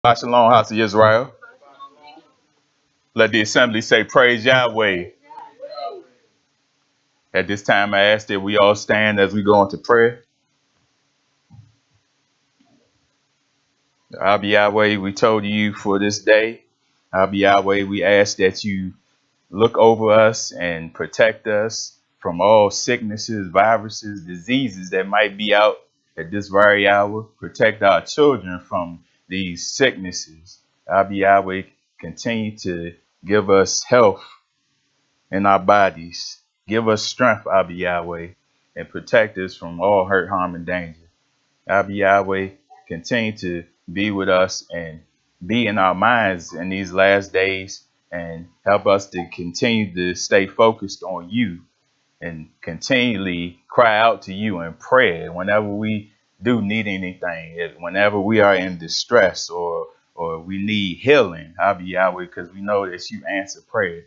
Shabbat Shalom, House of Israel. Let the assembly say, Praise Yahweh. At this time, I ask that we all stand as we go into prayer. Abba Yahweh, we told you for this day. Abba Yahweh, we ask that you look over us and protect us from all sicknesses, viruses, diseases that might be out at this very hour. Protect our children from these sicknesses. Abba Yahweh, continue to give us health in our bodies. Give us strength, Abba Yahweh, and protect us from all hurt, harm, and danger. Abba Yahweh, continue to be with us and be in our minds in these last days and help us to continue to stay focused on you and continually cry out to you in prayer whenever we do need anything, whenever we are in distress or we need healing, Abba Yahweh, because we know that you answer prayer.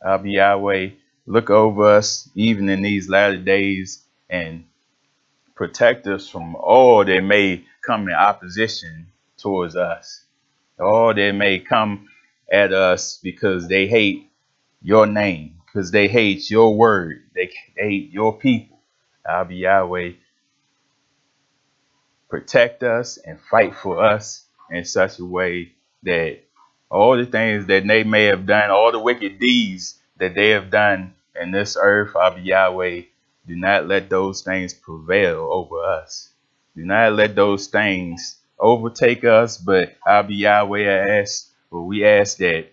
Abba Yahweh, look over us even in these latter days and protect us from all that may come in opposition towards us. All that may come at us because they hate your name, because they hate your word, they hate your people. Abba Yahweh, protect us and fight for us in such a way that all the things that they may have done, all the wicked deeds that they have done in this earth, Abba Yahweh, do not let those things prevail over us. Do not let those things overtake us. But Abba Yahweh, we ask that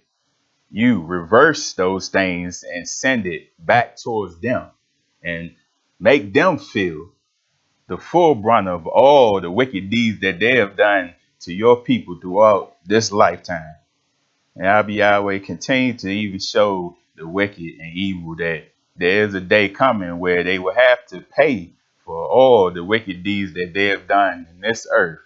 you reverse those things and send it back towards them and make them feel the full brunt of all the wicked deeds that they have done to your people throughout this lifetime. And Abba Yahweh, continue to even show the wicked and evil that there is a day coming where they will have to pay for all the wicked deeds that they have done in this earth,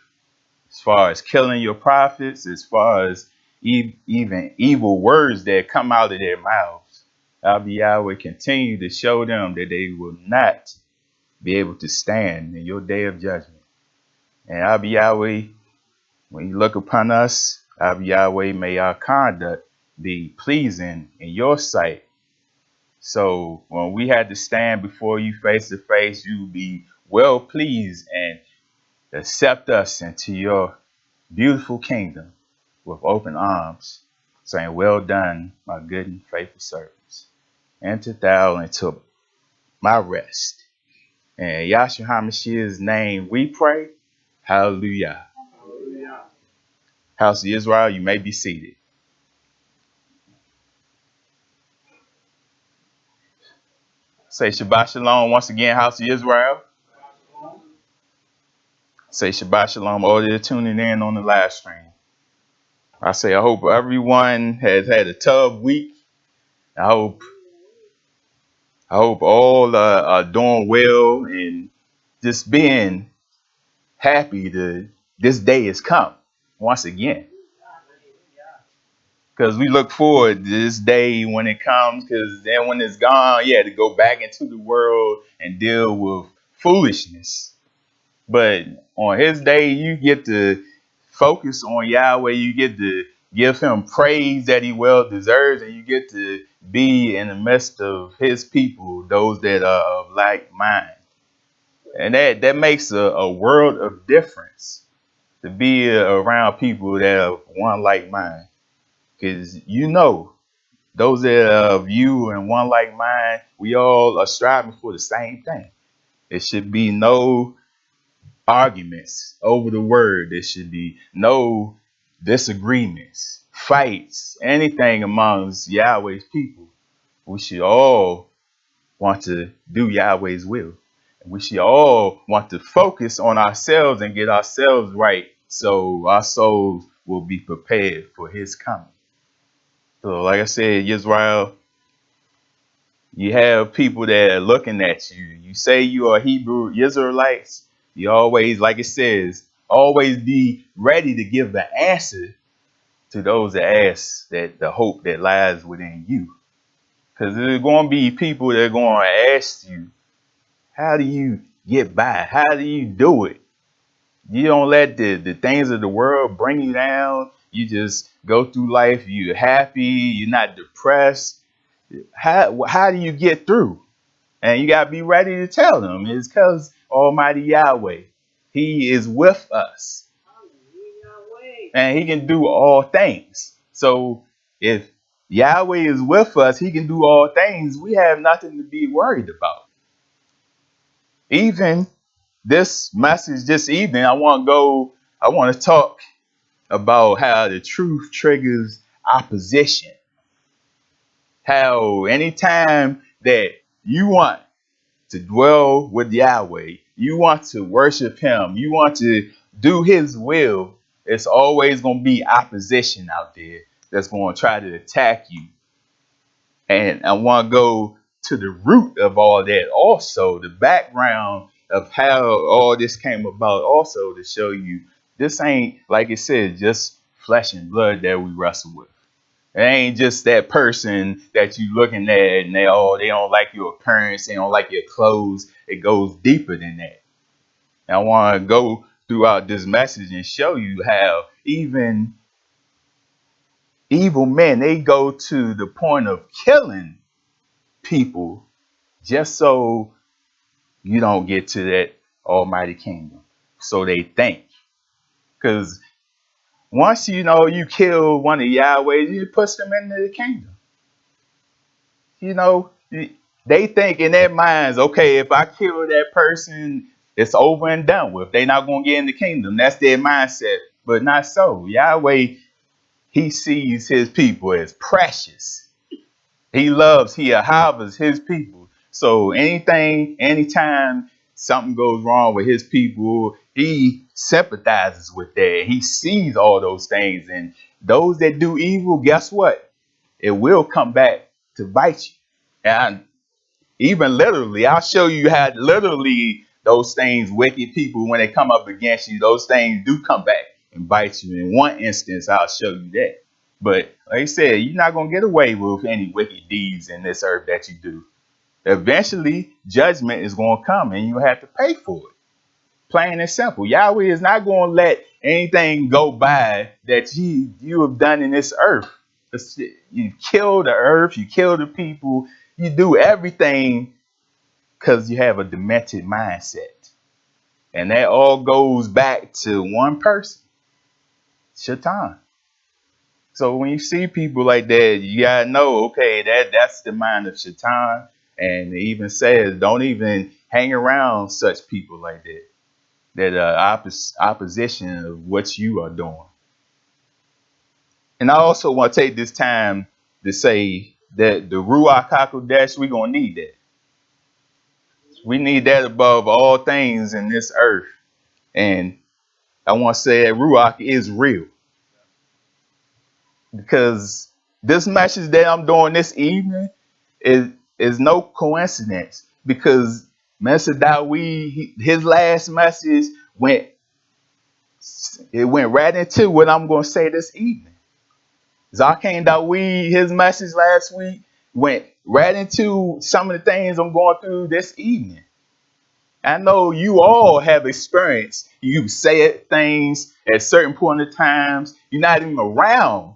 as far as killing your prophets, as far as even evil words that come out of their mouths. Abba Yahweh, continue to show them that they will not be able to stand in your day of judgment. And Abba Yahweh, when you look upon us, Abba Yahweh, may our conduct be pleasing in your sight. So when we had to stand before you face to face, you be well pleased and accept us into your beautiful kingdom with open arms, saying, Well done, my good and faithful servants. Enter thou into my rest. In Yahshua HaMashiach's name we pray. Hallelujah. Hallelujah. House of Israel, you may be seated. Say Shabbat Shalom once again, House of Israel. Say Shabbat Shalom, all that are tuning in on the live stream. I hope everyone has had a tough week. I hope all are doing well and just being happy that this day has come once again. Because we look forward to this day when it comes, because then when it's gone, you had to go back into the world and deal with foolishness. But on his day, you get to focus on Yahweh. You get to give him praise that he well deserves, and you get to be in the midst of his people, those that are of like mind. And that makes a world of difference to be around people that are one like mind. Because those that are of you and one like mind, we all are striving for the same thing. There should be no arguments over the word. There should be no disagreements, fights, anything amongst Yahweh's people. We should all want to do Yahweh's will. And we should all want to focus on ourselves and get ourselves right so our souls will be prepared for his coming. So like I said, Israel, you have people that are looking at you. You say you are Hebrew Israelites. You always, like it says, always be ready to give the answer to those that ask that the hope that lies within you. Because there's going to be people that are going to ask you, how do you get by? How do you do it? You don't let the things of the world bring you down. You just go through life. You're happy. You're not depressed. How do you get through? And you got to be ready to tell them. It's because Almighty Yahweh, He is with us. And He can do all things. So if Yahweh is with us, He can do all things. We have nothing to be worried about. Even this message this evening, I want to talk about how the truth triggers opposition. How anytime that you want to dwell with Yahweh, you want to worship Him, you want to do His will, it's always going to be opposition out there that's going to try to attack you. And I want to go to the root of all that also, the background of how all this came about, also to show you this ain't, like it said, just flesh and blood that we wrestle with. It ain't just that person that you looking at and they don't like your appearance, they don't like your clothes. It goes deeper than that. And I want to go throughout this message and show you how even evil men, they go to the point of killing people just so you don't get to that almighty kingdom. So they think. Because once you kill one of Yahweh, you push them into the kingdom. They think in their minds, okay, if I kill that person, it's over and done with. They're not going to get in the kingdom. That's their mindset. But not so. Yahweh, He sees His people as precious. He YAHWEHs His people. So anytime something goes wrong with His people, He sympathizes with that. He sees all those things. And those that do evil, guess what? It will come back to bite you. And even literally, I'll show you how literally those things, wicked people, when they come up against you, those things do come back and bite you. In one instance, I'll show you that. But like I said, you're not going to get away with any wicked deeds in this earth that you do. Eventually, judgment is going to come and you have to pay for it. Plain and simple. Yahweh is not going to let anything go by that you have done in this earth. You kill the earth, you kill the people, you do everything because you have a demented mindset. And that all goes back to one person, Shaitan. So when you see people like that, you gotta know, okay, that's the mind of Shaitan. And it even says, don't even hang around such people like that. That are opposition of what you are doing. And I also want to take this time to say that the Ruach HaKodesh, we're going to need that. We need that above all things in this earth. And I want to say that Ruach is real. Because this message that I'm doing this evening is no coincidence. Because Mr. Dawid, his last message went right into what I'm going to say this evening. Zarkane Dawid, his message last week went right into some of the things I'm going through this evening. I know you all have experienced. You said things at certain point of times. You're not even around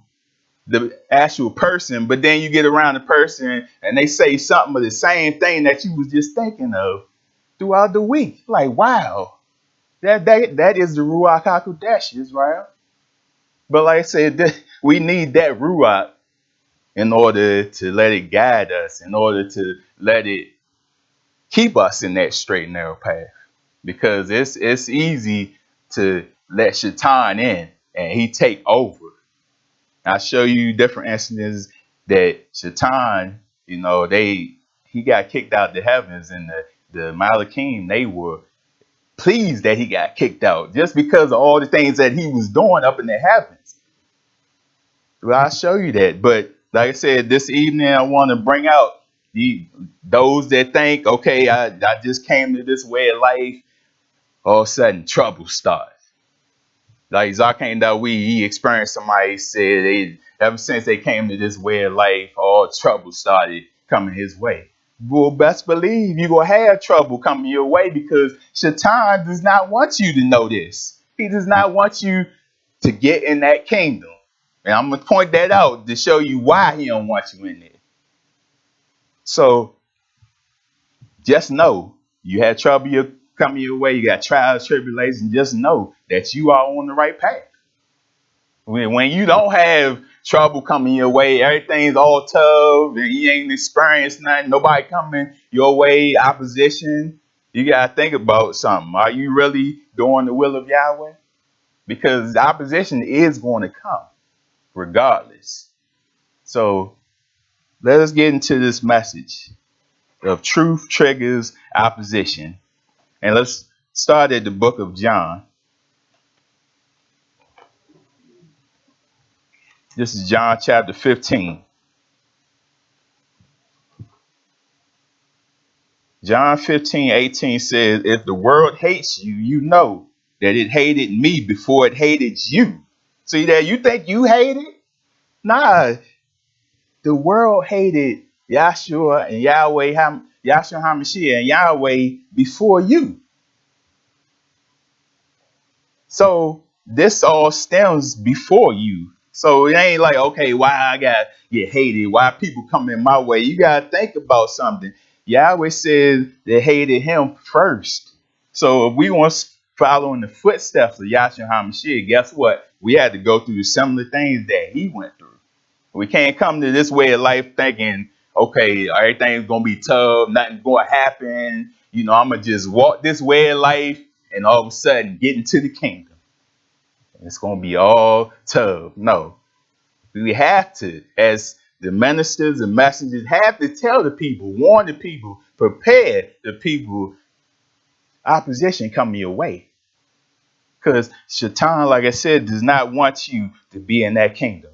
the actual person, but then you get around the person and they say something of the same thing that you was just thinking of throughout the week. Like, wow, that is the Ruach HaKodesh, Israel. But like I said, we need that Ruach in order to let it guide us, in order to let it keep us in that straight and narrow path. Because it's easy to let Shaitan in and he take over. I'll show you different instances that Shaitan, he got kicked out of the heavens, and the Malachim, they were pleased that he got kicked out just because of all the things that he was doing up in the heavens. Well, I'll show you that. But like I said, this evening I want to bring out those that think, okay, I just came to this way of life, all of a sudden trouble starts. Like Zarkane Dawid, he experienced somebody said ever since they came to this way of life, all trouble started coming his way. Well, best believe you're going to have trouble coming your way because Shaitan does not want you to know this. He does not want you to get in that kingdom. And I'm going to point that out to show you why he don't want you in there. So just know you had trouble coming your way. You got trials, tribulations. Just know that you are on the right path. When you don't have trouble coming your way, everything's all tough, and you ain't experienced nothing, nobody coming your way, opposition, you got to think about something. Are you really doing the will of Yahweh? Because the opposition is going to come regardless. So let us get into this message of truth triggers opposition. And let's start at the book of John. This is John chapter 15. John 15:18 says, if the world hates you, you know that it hated me before it hated you. See that? You think you hate it? Nah, the world hated Yahshua and Yahweh, Yahshua HaMashiach and Yahweh before you. So this all stems before you. So it ain't like, okay, why I got to get hated? Why people come in my way? You got to think about something. Yahweh says they hated him first. So if we want to follow in the footsteps of Yahshua HaMashiach, guess what? We had to go through the similar things that he went through. We can't come to this way of life thinking, okay, everything's going to be tough, nothing's going to happen. You know, I'm going to just walk this way of life and all of a sudden get into the kingdom. It's going to be all tough. No, we have to, as the ministers and messengers, have to tell the people, warn the people, prepare the people, opposition coming your way. Because Shaitan, like I said, does not want you to be in that kingdom.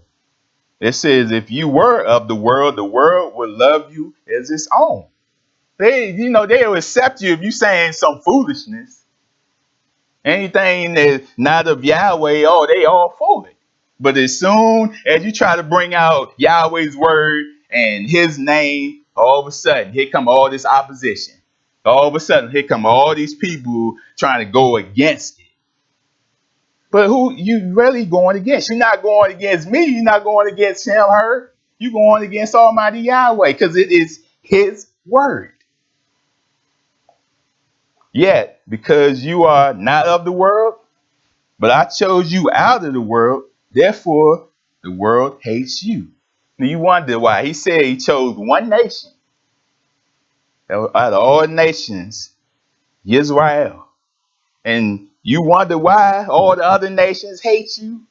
It says, if you were of the world would love you as its own. They'll accept you if you saying some foolishness. Anything that's not of Yahweh, oh, they all for it. But as soon as you try to bring out Yahweh's word and his name, all of a sudden, here come all this opposition. All of a sudden, here come all these people trying to go against it. But who you really going against? You're not going against me. You're not going against him, her. You're going against Almighty Yahweh because it is his word. Yet, because you are not of the world, but I chose you out of the world, therefore the world hates you. Now you wonder why. He said he chose one nation out of all nations, Israel. And you wonder why all the other nations hate you?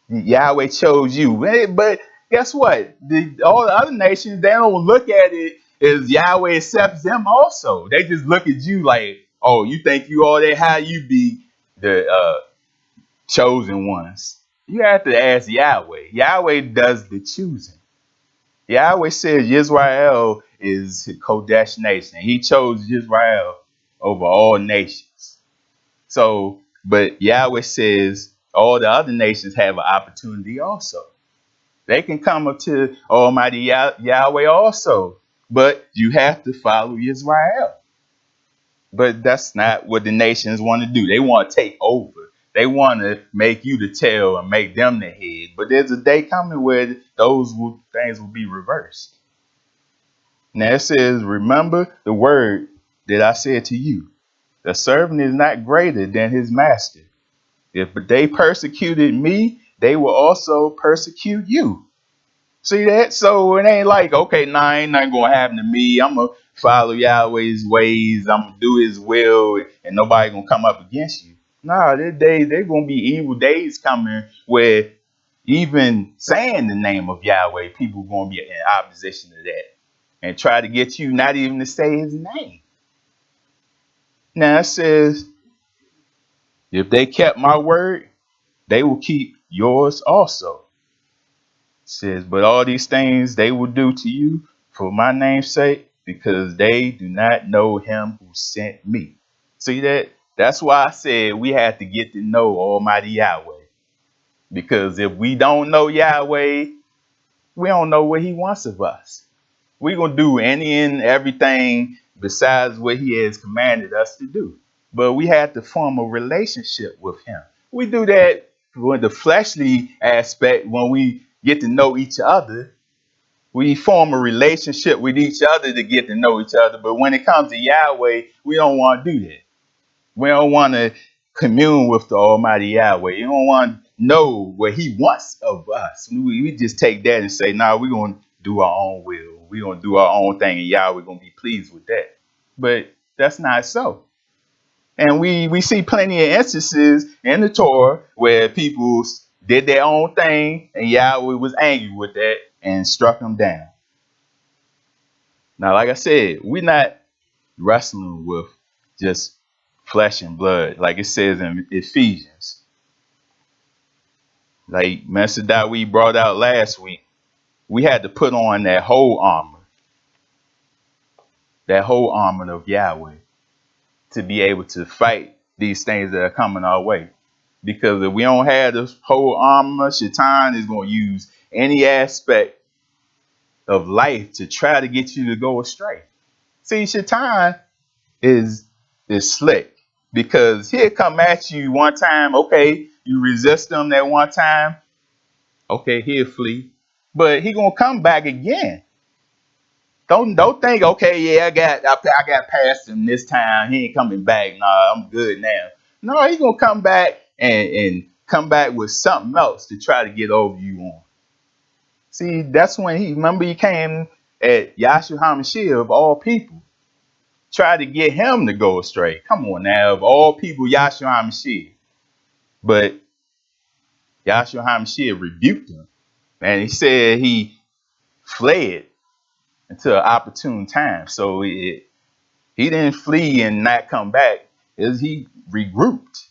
Yahweh chose you. But guess what? All the other nations, they don't look at it as Yahweh accepts them also. They just look at you like, oh, you think you all that high, you be the chosen ones. You have to ask Yahweh. Yahweh does the choosing. Yahweh says Israel is the Kodesh nation. He chose Israel over all nations. So, but Yahweh says all the other nations have an opportunity also. They can come up to Almighty Yahweh also. But you have to follow Israel. But that's not what the nations want to do. They want to take over. They want to make you the tail and make them the head. But there's a day coming where things will be reversed. Now it says, remember the word that I said to you. The servant is not greater than his master. If they persecuted me, they will also persecute you. See that? So it ain't like, okay, nah, ain't nothing going to happen to me. I'm going to follow Yahweh's ways. I'm going to do his will, and nobody going to come up against you. Nah, they're going to be evil days coming where even saying the name of Yahweh, people going to be in opposition to that and try to get you not even to say his name. Now it says, if they kept my word, they will keep yours also. It says, but all these things they will do to you for my name's sake, because they do not know him who sent me. See that? That's why I said we have to get to know Almighty Yahweh. Because if we don't know Yahweh, we don't know what he wants of us. We're going to do any and everything besides what he has commanded us to do. but we have to form a relationship with him. We do that with the fleshly aspect when we get to know each other. We form a relationship with each other to get to know each other. But when it comes to Yahweh, we don't want to do that. We don't want to commune with the Almighty Yahweh. You don't want to know what he wants of us. We just take that and say, nah, we're going to do our own will. We're going to do our own thing, and Yahweh going to be pleased with that. But that's not so. And we see plenty of instances in the Torah where people did their own thing, and Yahweh was angry with that and struck them down. Now, like I said, we're not wrestling with just flesh and blood, like it says in Ephesians. Like Master we brought out last week, we had to put on that whole armor of Yahweh to be able to fight these things that are coming our way. Because if we don't have this whole armor, Shaitan is going to use any aspect of life to try to get you to go astray. See, Shaitan is slick, because he'll come at you one time, okay, you resist him that one time, okay, he'll flee, but he gonna come back again. Don't think, okay, yeah, I got past him this time, he ain't coming back. Nah, I'm good now. No, he gonna come back and come back with something else to try to get over you on. See, that's when he came at Yahshua HaMashiach of all people, tried to get him to go astray. Come on now, of all people, Yahshua HaMashiach. But Yahshua HaMashiach rebuked him. And he said he fled until an opportune time. So he didn't flee and not come back. He regrouped.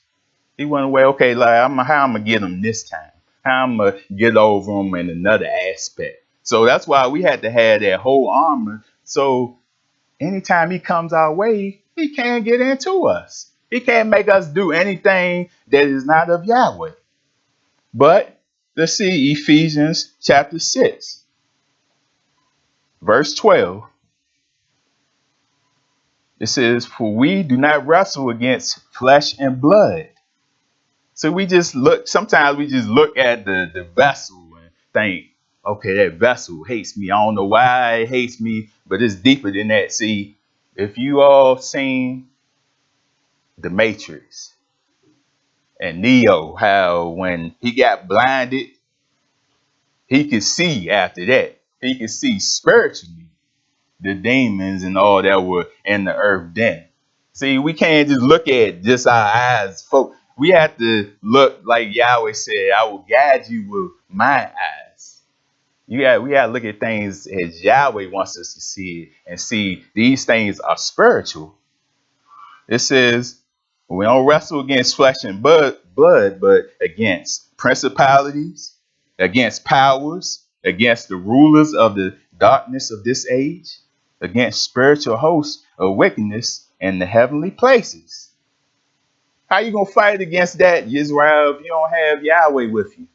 He went away, okay, like, how I'm going to get him this time? How I'm going to get over him in another aspect? So that's why we had to have that whole armor. So anytime he comes our way, he can't get into us. He can't make us do anything that is not of Yahweh. But let's see Ephesians chapter 6, verse 12. It says, for we do not wrestle against flesh and blood. So sometimes we just look at the vessel and think, okay, that vessel hates me. I don't know why it hates me, but it's deeper than that. See, if you all seen The Matrix and Neo, how when he got blinded, he could see after that. He could see spiritually the demons and all that were in the earth then. See, we can't just look at just our eyes, folks. We have to look like Yahweh said, I will guide you with my eyes. We got to look at things as Yahweh wants us to see it, and see these things are spiritual. It says, we don't wrestle against flesh and blood, but against principalities, against powers, against the rulers of the darkness of this age, against spiritual hosts of wickedness in the heavenly places. How you going to fight against that, Israel, if you don't have Yahweh with you?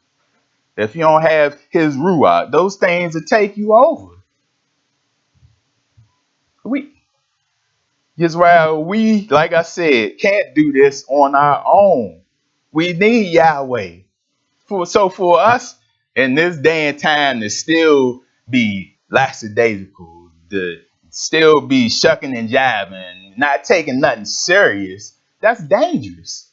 If you don't have his Ruach, those things will take you over. Israel, we, like I said, can't do this on our own. We need Yahweh. For us, in this day and time, to still be lackadaisical, to still be shucking and jiving, not taking nothing serious, that's dangerous.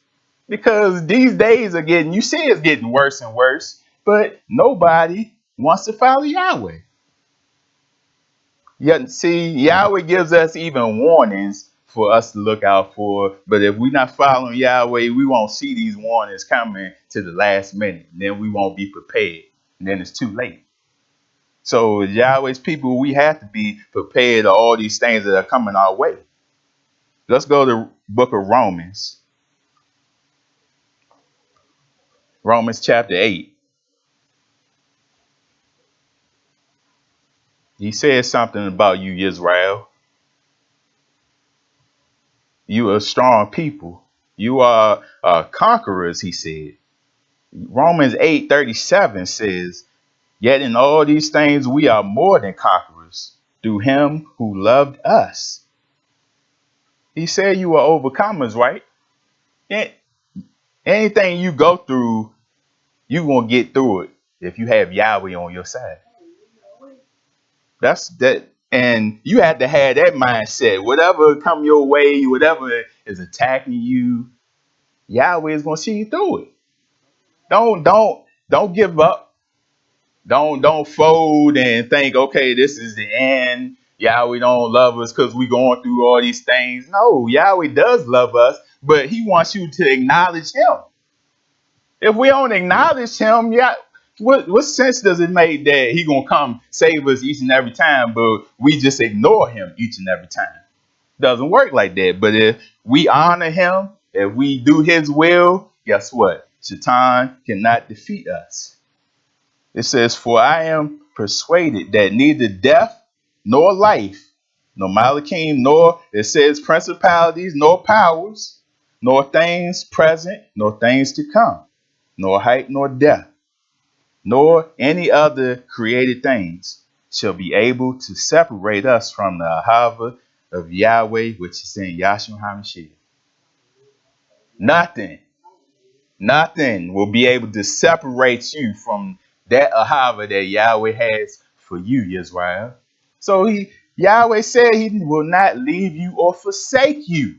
Because these days you see it's getting worse and worse, but nobody wants to follow Yahweh. Yet, see, Yahweh gives us even warnings for us to look out for. But if we're not following Yahweh, we won't see these warnings coming to the last minute. Then we won't be prepared. And then it's too late. So Yahweh's people, we have to be prepared to all these things that are coming our way. Let's go to the book of Romans. Romans chapter 8. He says something about you, Israel. You are a strong people. You are conquerors, he said. Romans 8:37 says, yet in all these things we are more than conquerors through him who loved us. He said you are overcomers, right? A- Anything you go through, you gonna get through it if you have Yahweh on your side. That's that, and you have to have that mindset. Whatever come your way, whatever is attacking you, Yahweh is gonna see you through it. Don't give up. Don't fold and think, okay, this is the end. Yahweh don't love us because we going through all these things. No, Yahweh does love us, but He wants you to acknowledge Him. If we don't acknowledge Him, yeah, what sense does it make that He gonna come save us each and every time, but we just ignore Him each and every time? Doesn't work like that. But if we honor Him, if we do His will, guess what? Shaitan cannot defeat us. It says, "For I am persuaded that neither death nor life, nor Malachim, nor," it says, "principalities, nor powers, nor things present, nor things to come, nor height, nor depth, nor any other created things shall be able to separate us from the Ahava of Yahweh, which is in Yahshua HaMashiach." Nothing, nothing will be able to separate you from that Ahava that Yahweh has for you, Israel. So Yahweh said He will not leave you or forsake you.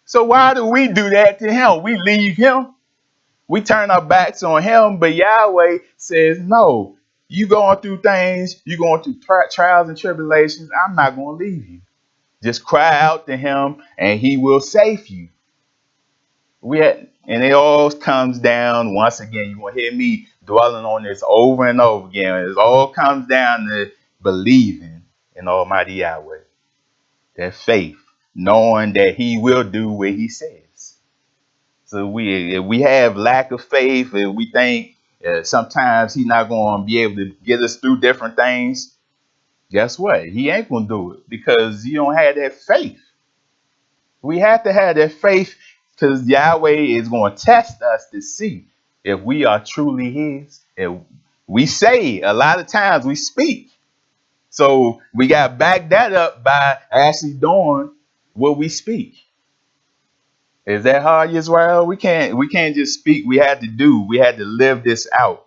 So why do we do that to Him? We leave Him. We turn our backs on Him, but Yahweh says, no, you going through things, you going through trials and tribulations, I'm not going to leave you. Just cry out to Him and He will save you. And it all comes down, once again, you want to hear me dwelling on this over and over again. It all comes down to believing in Almighty Yahweh. That faith, knowing that He will do what He says. So if we have lack of faith, if we think sometimes He's not going to be able to get us through different things, guess what? He ain't going to do it because you don't have that faith. We have to have that faith because Yahweh is going to test us to see if we are truly His. If we say, a lot of times we speak. So we got to back that up by actually doing what we speak. Is that hard, Israel? We can't just speak. We had to live this out.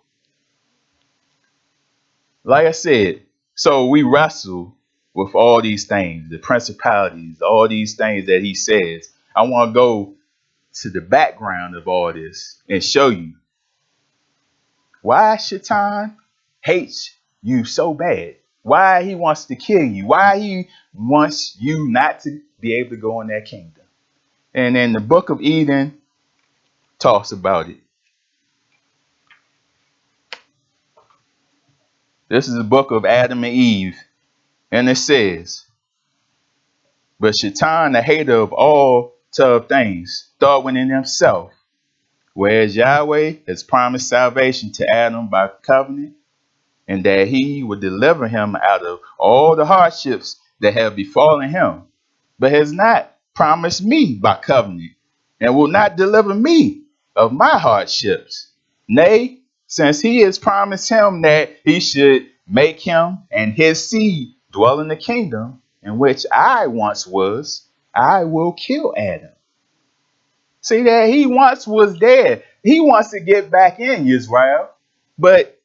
Like I said, so we wrestle with all these things, the principalities, all these things that He says. I want to go to the background of all this and show you why Shaitan hates you so bad. Why he wants to kill you. Why he wants you not to be able to go in that kingdom. And then the book of Eden talks about it. This is the book of Adam and Eve. And it says, "But Shaitan, the hater of all tough things, thought within himself, whereas Yahweh has promised salvation to Adam by covenant, and that He would deliver him out of all the hardships that have befallen him, but has not promised me by covenant, and will not deliver me of my hardships. Nay, since He has promised him that He should make him and his seed dwell in the kingdom in which I once was, I will kill Adam." See that He once was there. He wants to get back in Israel, but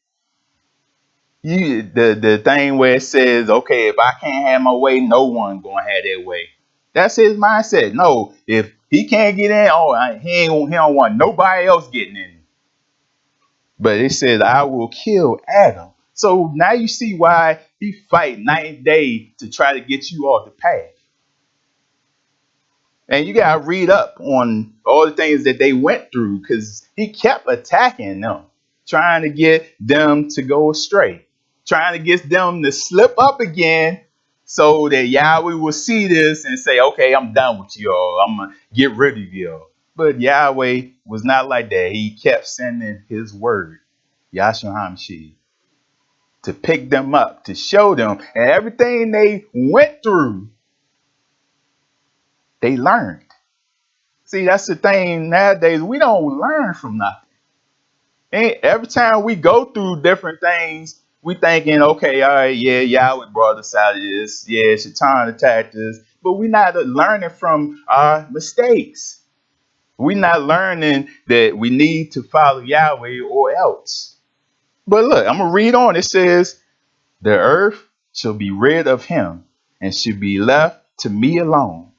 the thing where it says, okay, if I can't have my way, no one gonna have their way. That's his mindset. No, if he can't get in, he don't want nobody else getting in. But it says, I will kill Adam. So now you see why he fight night and day to try to get you off the path. And you gotta read up on all the things that they went through because he kept attacking them, trying to get them to go astray, trying to get them to slip up again so that Yahweh will see this and say, okay, I'm done with you all. I'm gonna get rid of you all. But Yahweh was not like that. He kept sending His word, Yahshua HaMashiach, to pick them up, to show them, and everything they went through, they learned. See, that's the thing nowadays. We don't learn from nothing. And every time we go through different things, we thinking, okay, all right, yeah, Yahweh brought us out of this. Yeah, Shaitan attacked us. But we're not learning from our mistakes. We not learning that we need to follow Yahweh or else. But look, I'm going to read on. It says, the earth shall be rid of him and should be left to me alone,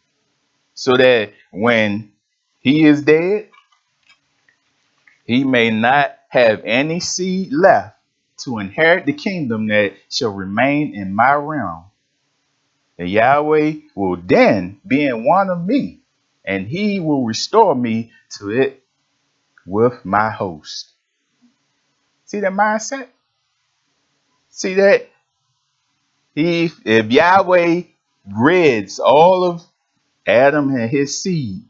so that when he is dead, he may not have any seed left to inherit the kingdom that shall remain in my realm. And Yahweh will then be in one of me, and he will restore me to it with my host. See that mindset? See that? If Yahweh rids all of Adam and his seed,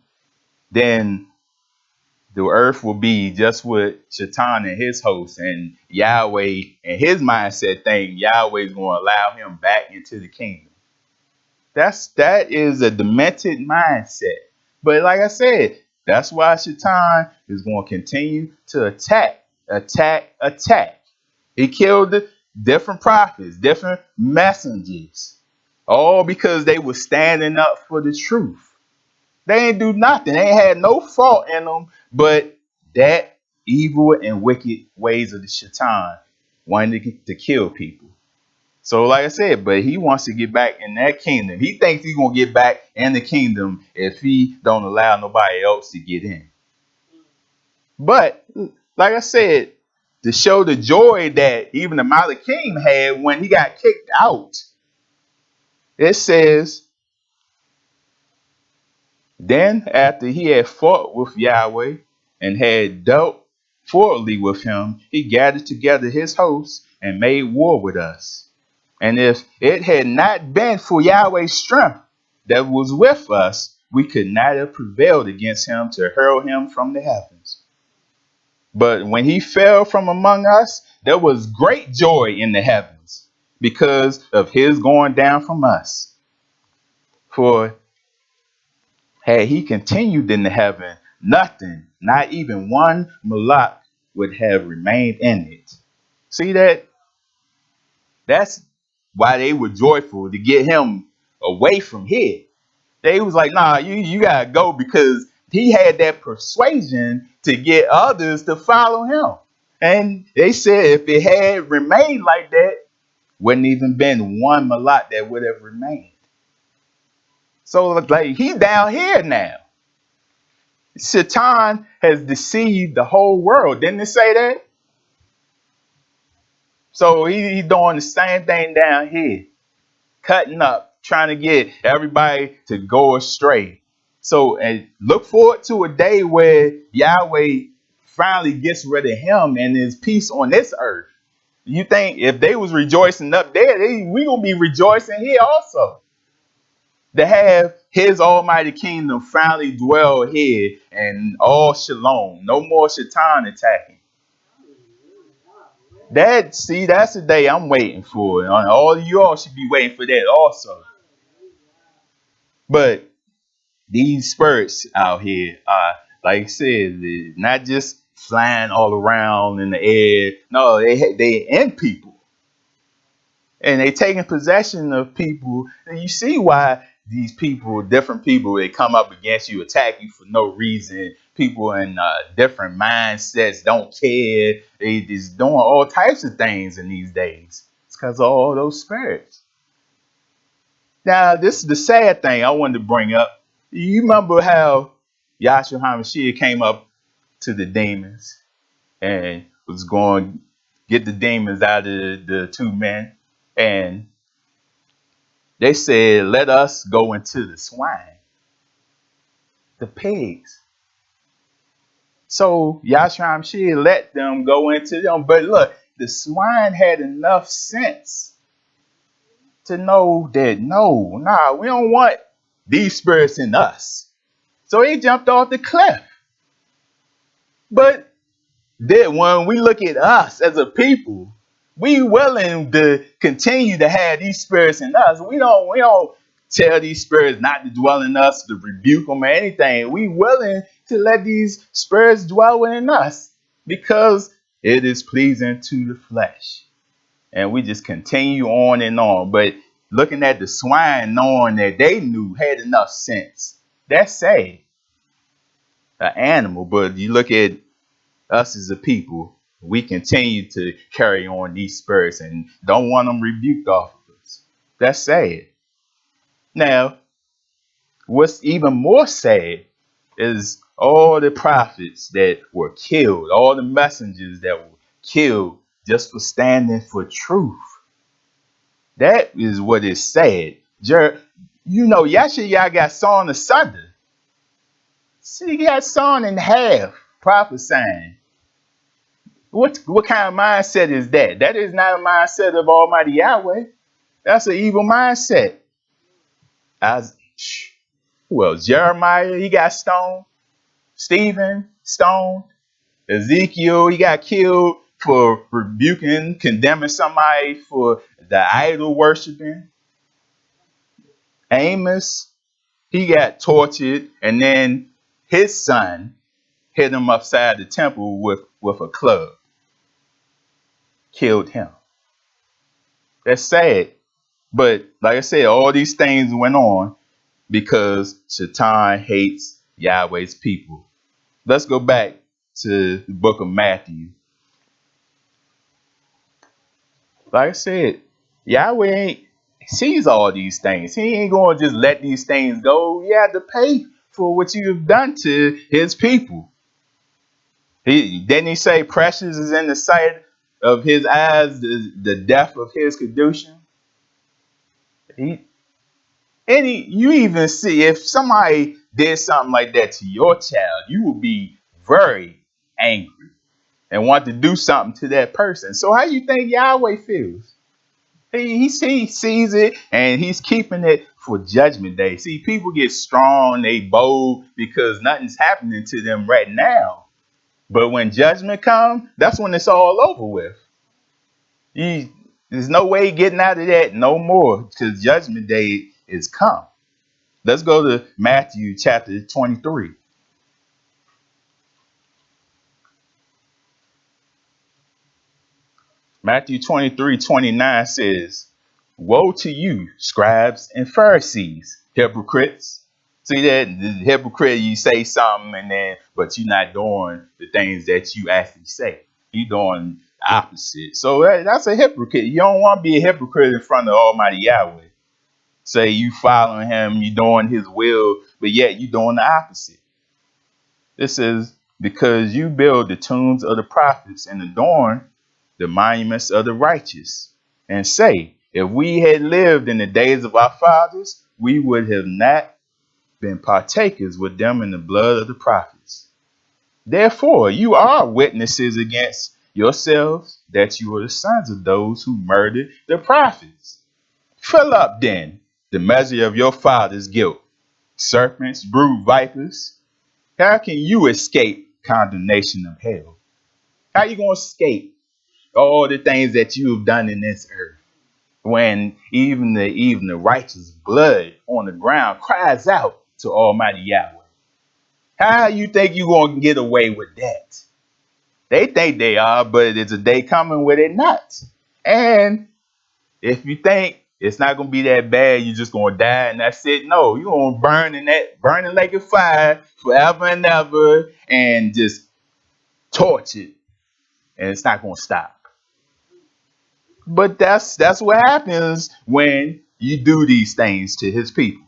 then the earth will be just with Shaitan and his host, and Yahweh and his mindset thing, Yahweh's going to allow him back into the kingdom. That is a demented mindset. But like I said, that's why Shaitan is going to continue to attack. He killed different prophets, different messengers, all because they were standing up for the truth. They ain't do nothing. They ain't had no fault in them, but that evil and wicked ways of the Shaitan wanting to kill people. So like I said, but he wants to get back in that kingdom. He thinks he's going to get back in the kingdom if he don't allow nobody else to get in. But like I said, to show the joy that even the Malachim had when he got kicked out, it says, then after he had fought with Yahweh and had dealt forwardly with him, he gathered together his hosts and made war with us. And if it had not been for Yahweh's strength that was with us, we could not have prevailed against him to hurl him from the heavens. But when he fell from among us, there was great joy in the heavens because of his going down from us. For had he continued in the heaven, nothing, not even one malak, would have remained in it. See that? That's why they were joyful to get him away from here. They was like, nah, you gotta go, because he had that persuasion to get others to follow him. And they said if it had remained like that, wouldn't even been one malak that would have remained. So like he down here now. Shaitan has deceived the whole world. Didn't it say that? So he doing the same thing down here, cutting up, trying to get everybody to go astray. So, and look forward to a day where Yahweh finally gets rid of him and his peace on this earth. You think if they was rejoicing up there, we gonna be rejoicing here also. To have his almighty kingdom finally dwell here and all shalom. No more Shaitan attacking. That's the day I'm waiting for. All of you all should be waiting for that also. But these spirits out here are, like I said, not just flying all around in the air. No, they in people. And they taking possession of people. And you see why these people, different people, they come up against you, attack you for no reason. People in different mindsets don't care. They just doing all types of things in these days. It's because of all those spirits. Now, this is the sad thing I wanted to bring up. You remember how Yahshua HaMashiach came up to the demons and was going to get the demons out of the two men, and they said, let us go into the swine, the pigs. So Yahshua HaMashiach let them go into them. But look, the swine had enough sense to know that we don't want these spirits in us. So he jumped off the cliff. But then when we look at us as a people, we willing to continue to have these spirits in us. We don't tell these spirits not to dwell in us, to rebuke them or anything. We willing to let these spirits dwell within us because it is pleasing to the flesh. And we just continue on and on. But looking at the swine, knowing that they had enough sense, that's sad. an animal. But you look at us as a people, we continue to carry on these spirits and don't want them rebuked off of us. That's sad. Now, what's even more sad is all the prophets that were killed, all the messengers that were killed just for standing for truth. That is what is sad. Yahshua got sawn asunder. See, he got sawn in half, prophesying. What kind of mindset is that? That is not a mindset of Almighty Yahweh. That's an evil mindset. As well, Jeremiah, he got stoned. Stephen, stoned. Ezekiel, he got killed for rebuking, condemning somebody for the idol worshiping. Amos, he got tortured, and then his son hit him upside the temple with a club. Killed him. That's sad. But like I said, all these things went on because Satan hates Yahweh's people. Let's go back to the book of Matthew. Like I said, Yahweh sees all these things. He ain't going to just let these things go. You have to pay for what you have done to his people. Didn't he say precious is in the sight of his eyes, the death of his Kedushin? You even see if somebody did something like that to your child, you will be very angry and want to do something to that person. So how you think Yahweh feels? He sees it and he's keeping it for judgment day. See, people get strong, they bold because nothing's happening to them right now. But when judgment comes, that's when it's all over with. There's no way getting out of that no more because judgment day is come. Let's go to Matthew chapter 23. Matthew 23:29 says, woe to you, scribes and Pharisees, hypocrites. See that? The hypocrite, you say something but you're not doing the things that you actually say. You're doing the opposite. So that's a hypocrite. You don't want to be a hypocrite in front of Almighty Yahweh. Say you following him, you doing his will, but yet you doing the opposite. This is because you build the tombs of the prophets and adorn the monuments of the righteous, and say, if we had lived in the days of our fathers, we would have not been partakers with them in the blood of the prophets. Therefore, you are witnesses against yourselves that you are the sons of those who murdered the prophets. Fill up then the measure of your father's guilt. Serpents, brood vipers, how can you escape condemnation of hell? How you going to escape all the things that you have done in this earth? When even the righteous blood on the ground cries out to Almighty Yahweh. How you think you going to get away with that? They think they are, but it's a day coming where they're not. And if you think it's not going to be that bad, you're just going to die and that's it. No, you're going to burn in that burning lake of fire forever and ever and just tortured. And it's not going to stop. But that's what happens when you do these things to his people.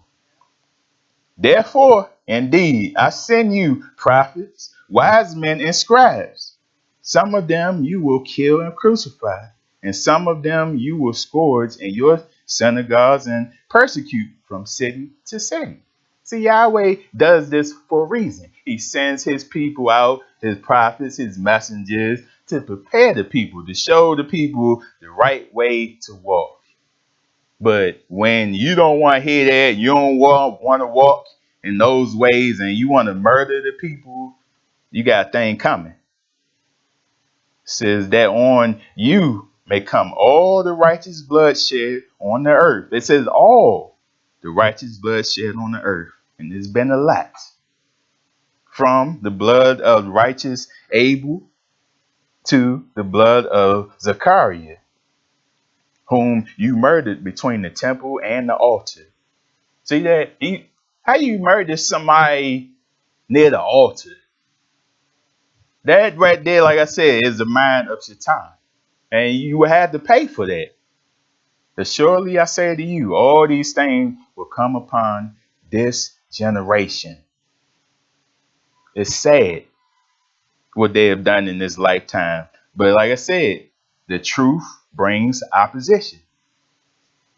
Therefore, indeed, I send you prophets, wise men, and scribes. Some of them you will kill and crucify, and some of them you will scourge in your synagogues and persecute from city to city. See, Yahweh does this for a reason. He sends his people out, his prophets, his messengers, to prepare the people, to show the people the right way to walk. But when you don't want to hear that, you don't want to walk in those ways, and you want to murder the people, you got a thing coming. It says that on you may come all the righteous bloodshed on the earth. It says all the righteous bloodshed on the earth. And there's been a lot. From the blood of righteous Abel to the blood of Zechariah, whom you murdered between the temple and the altar. See that? How you murder somebody near the altar. That right there, like I said, is the mind of Shaitan. And you will have to pay for that. But surely I say to you, all these things will come upon this generation. It's sad what they have done in this lifetime. But like I said, the truth brings opposition.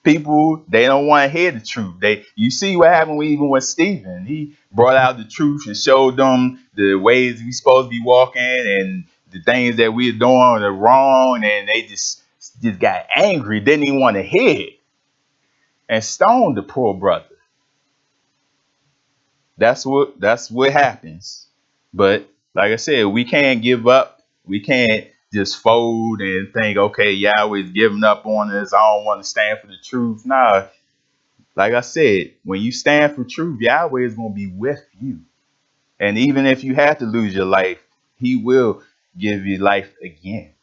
People, they don't want to hear the truth. You see what happened even with Stephen. He brought out the truth and showed them the ways we supposed to be walking and the things that we're doing are wrong, and they just got angry, didn't even want to hear it, and stoned the poor brother. That's what happens. But like I said, we can't give up. We can't just fold and think, okay, Yahweh's giving up on us. I don't want to stand for the truth. Nah, like I said, when you stand for truth, Yahweh is going to be with you. And even if you have to lose your life, he will give you life again.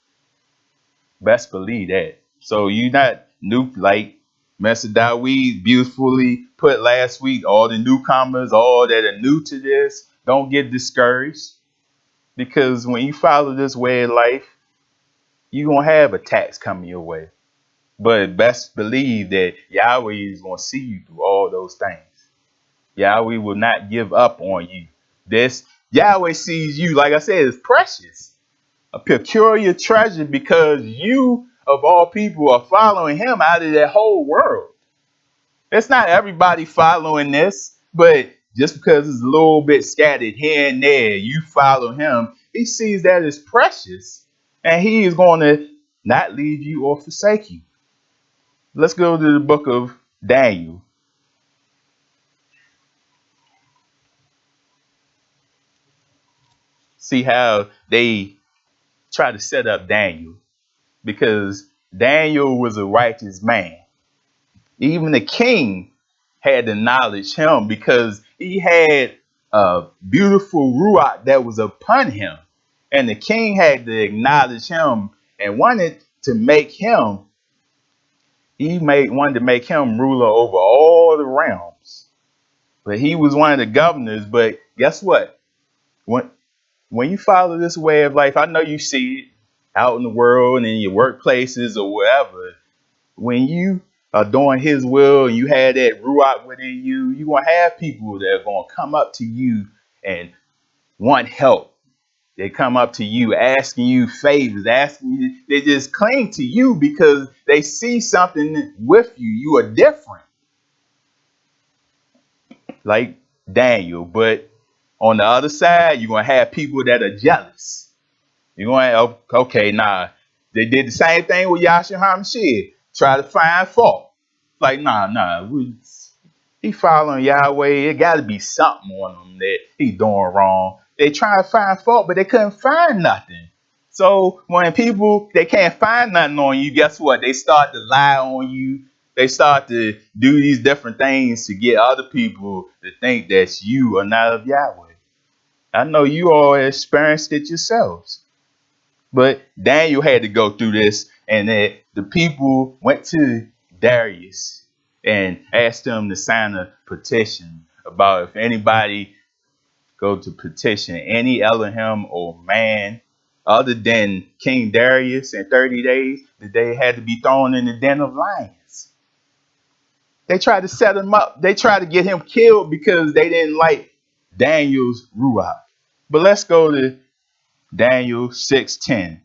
Best believe that. So you not new, like Mr. Dawid beautifully put last week, all the newcomers, all that are new to this, don't get discouraged. Because when you follow this way of life, you're going to have attacks coming your way. But best believe that Yahweh is going to see you through all those things. Yahweh will not give up on you. This Yahweh sees you, like I said, is precious, a peculiar treasure, because you of all people are following him out of that whole world. It's not everybody following this, but just because it's a little bit scattered here and there, you follow him. He sees that as precious, and he is going to not leave you or forsake you. Let's go to the book of Daniel. See how they try to set up Daniel, because Daniel was a righteous man. Even the king had to acknowledge him because he had a beautiful ruach that was upon him. And the king had to acknowledge him and wanted to make him ruler over all the realms. But he was one of the governors. But guess what? When you follow this way of life, I know you see it out in the world and in your workplaces or wherever. When you are doing his will and you have that ruach within you, you're going to have people that are going to come up to you and want help. They come up to you asking you favors, asking you. They just cling to you because they see something with you. You are different, like Daniel. But on the other side, you're going to have people that are jealous. You're going to, okay, nah. They did the same thing with Yahshua HaMashiach. Try to find fault. Like, nah. He following Yahweh. It got to be something on him that he doing wrong. They try to find fault, but they couldn't find nothing. So when people, they can't find nothing on you, guess what? They start to lie on you. They start to do these different things to get other people to think that you are not of Yahweh. I know you all experienced it yourselves. But Daniel had to go through this, and that the people went to Darius and asked him to sign a petition about if anybody go to petition any Elohim or man other than King Darius in 30 days, that they had to be thrown in the den of lions. They tried to set him up. They tried to get him killed because they didn't like Daniel's ruach. But let's go to Daniel 6:10.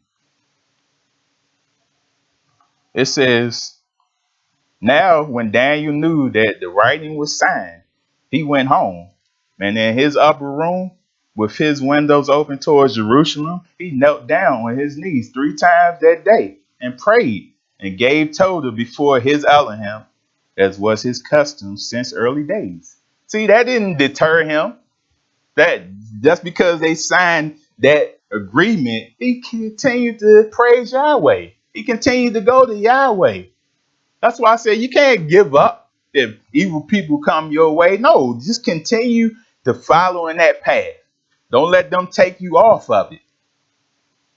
It says, now when Daniel knew that the writing was signed, he went home, and in his upper room, with his windows open towards Jerusalem, he knelt down on his knees 3 times that day and prayed and gave total before his Elohim, as was his custom since early days. See, that didn't deter him. That just because they signed that agreement, he continued to praise Yahweh. He continued to go to Yahweh. That's why I said you can't give up if evil people come your way. No, just continue to follow in that path. Don't let them take you off of it.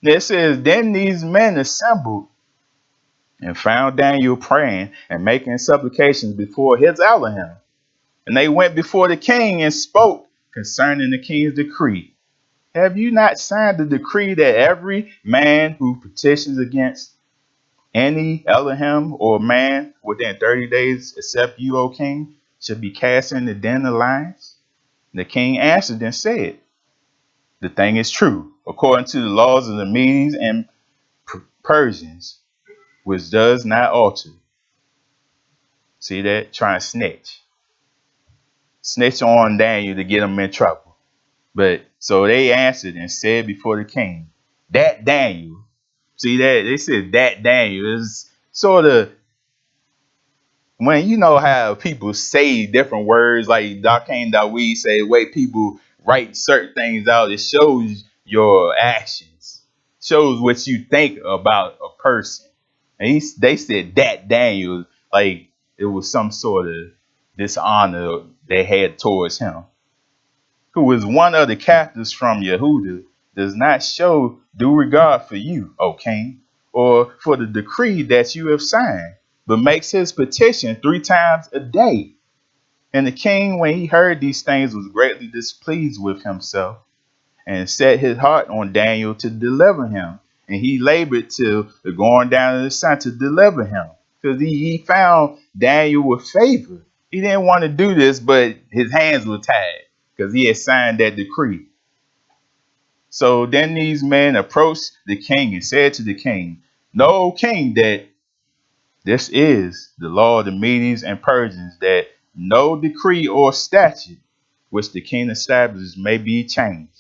It says, then these men assembled and found Daniel praying and making supplications before his Elohim. And they went before the king and spoke concerning the king's decree. Have you not signed the decree that every man who petitions against any Elohim or man within 30 days, except you, O king, should be cast in the den of lions? The king answered and said, the thing is true, according to the laws of the Medes and Persians, which does not alter. See that? Trying to snitch on Daniel to get him in trouble. But so they answered and said before the king, that Daniel. See that? They said that Daniel is sort of, when you know how people say different words, like King Dawid say, the way people write certain things out, it shows your actions, shows what you think about a person. And they said that Daniel, like it was some sort of dishonor they had towards him, who was one of the captives from Yehuda, does not show due regard for you, O king, or for the decree that you have signed, but makes his petition 3 times a day. And the king, when he heard these things, was greatly displeased with himself, and set his heart on Daniel to deliver him. And he labored till the going down of the sun to deliver him, because he found Daniel with favor. He didn't want to do this, but his hands were tied because he had signed that decree. So then these men approached the king and said to the king, know, king, that this is the law of the Medes and Persians, that no decree or statute which the king establishes may be changed.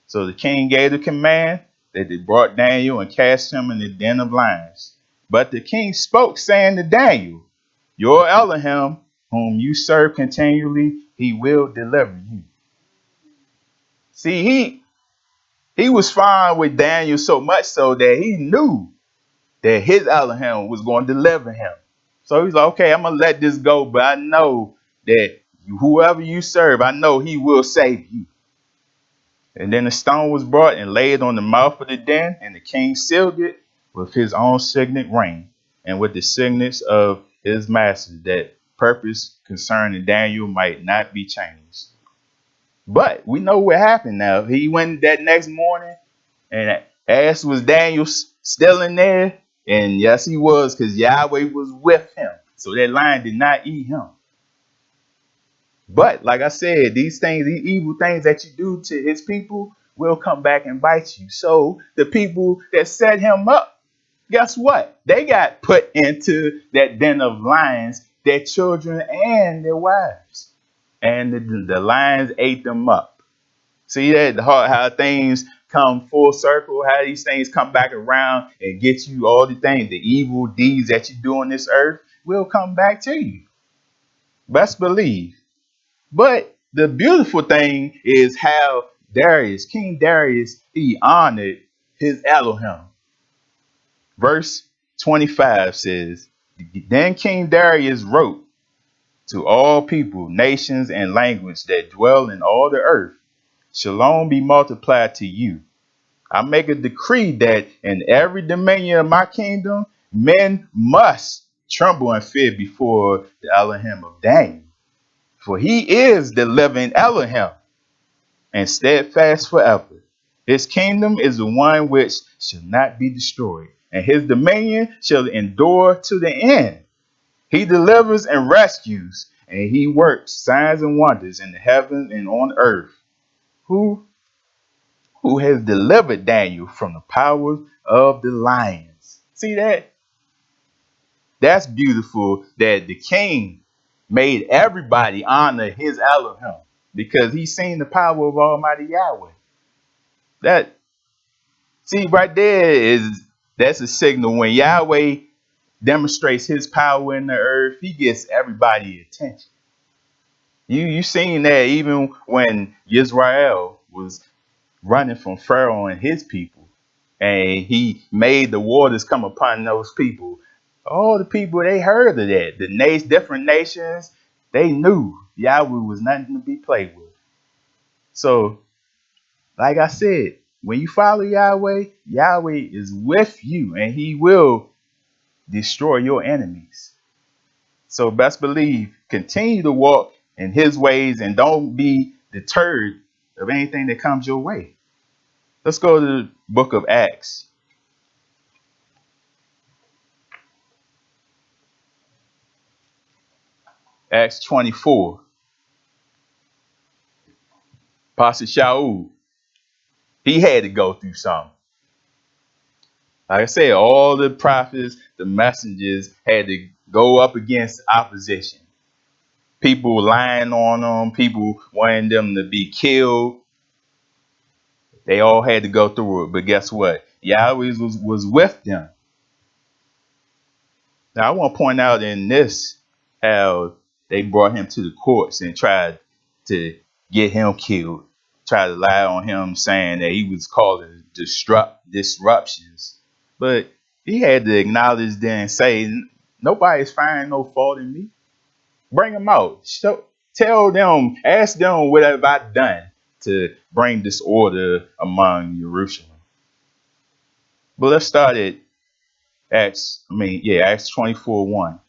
So the king gave the command that they brought Daniel and cast him in the den of lions. But the king spoke, saying to Daniel, your Elohim, whom you serve continually, he will deliver you. See, he was fine with Daniel so much so that he knew that his Elohim was going to deliver him. So he's like, okay, I'm going to let this go, but I know that whoever you serve, I know he will save you. And then the stone was brought and laid on the mouth of the den, and the king sealed it with his own signet ring and with the signets of his masters, that purpose concerning Daniel might not be changed. But we know what happened now. He went that next morning, and as was Daniel still in there, and yes, he was, because Yahweh was with him. So that lion did not eat him. But like I said, these things, these evil things that you do to his people will come back and bite you. So the people that set him up, guess what? They got put into that den of lions, their children and their wives. And the lions ate them up. See that? How things come full circle, how these things come back around and get you all the things, the evil deeds that you do on this earth will come back to you. Best believe. But the beautiful thing is how King Darius, he honored his Elohim. Verse 25 says, then King Darius wrote to all people, nations, and language that dwell in all the earth, Shalom be multiplied to you. I make a decree that in every dominion of my kingdom, men must tremble and fear before the Elohim of Daniel. For he is the living Elohim and steadfast forever. His kingdom is the one which shall not be destroyed, and his dominion shall endure to the end. He delivers and rescues, and he works signs and wonders in the heavens and on earth. Who has delivered Daniel from the power of the lions? See that? That's beautiful, that the king made everybody honor his Elohim because he's seen the power of Almighty Yahweh. That, see, right there that's a signal when Yahweh demonstrates his power in the earth, he gets everybody's attention. You seen that even when Israel was running from Pharaoh and his people, and he made the waters come upon those people. All the people, they heard of that. The different nations, they knew Yahweh was nothing to be played with. So, like I said, when you follow Yahweh, Yahweh is with you, and he will destroy your enemies. So best believe, continue to walk in his ways, and don't be deterred of anything that comes your way. Let's go to the book of Acts. Acts 24. Pastor Shaul, he had to go through something. Like I said, all the prophets, the messengers had to go up against opposition. People lying on them, people wanting them to be killed. They all had to go through it. But guess what? Yahweh was with them. Now, I want to point out in this how they brought him to the courts and tried to get him killed, tried to lie on him saying that he was causing disruptions. But he had to acknowledge then and say, nobody's finding no fault in me. Bring them out. Tell them, ask them what have I done to bring disorder among Jerusalem. But let's start at Acts 24:1.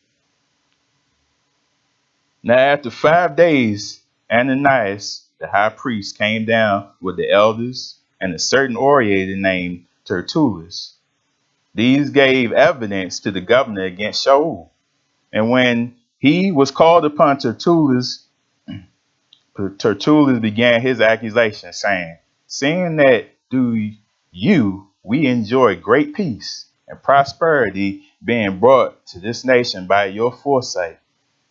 Now after 5 days, Ananias, the high priest, came down with the elders and a certain orator named Tertullus. These gave evidence to the governor against Shaul. And when he was called upon Tertullus began his accusation, saying, seeing that through you we enjoy great peace and prosperity being brought to this nation by your foresight,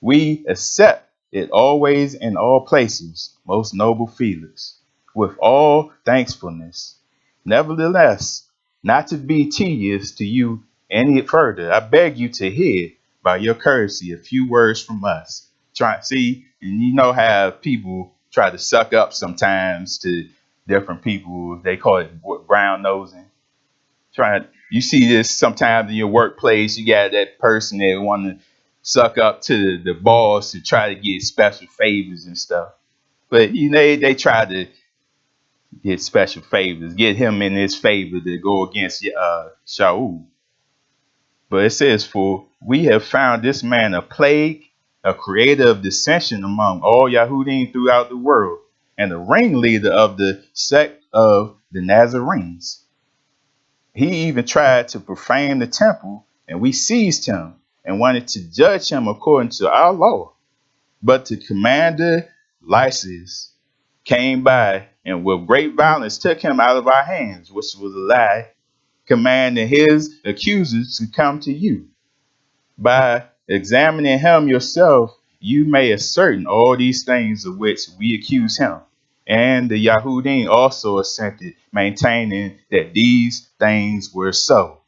we accept it always in all places, most noble Felix, with all thankfulness. Nevertheless, not to be tedious to you any further, I beg you to hear by your courtesy a few words from us. See, and you know how people try to suck up sometimes to different people. They call it brown nosing. You see this sometimes in your workplace. You got that person that want to suck up to the boss to try to get special favors and stuff. But you know, they try to get special favors, get him in his favor to go against Shaul. But it says, for we have found this man a plague, a creator of dissension among all Yahudim throughout the world, and the ringleader of the sect of the Nazarenes. He even tried to profane the temple, and we seized him and wanted to judge him according to our law. But the commander Lysias came by and with great violence took him out of our hands, which was a lie, commanding his accusers to come to you. By examining him yourself, you may ascertain all these things of which we accuse him. And the Yahudim also assented, maintaining that these things were so.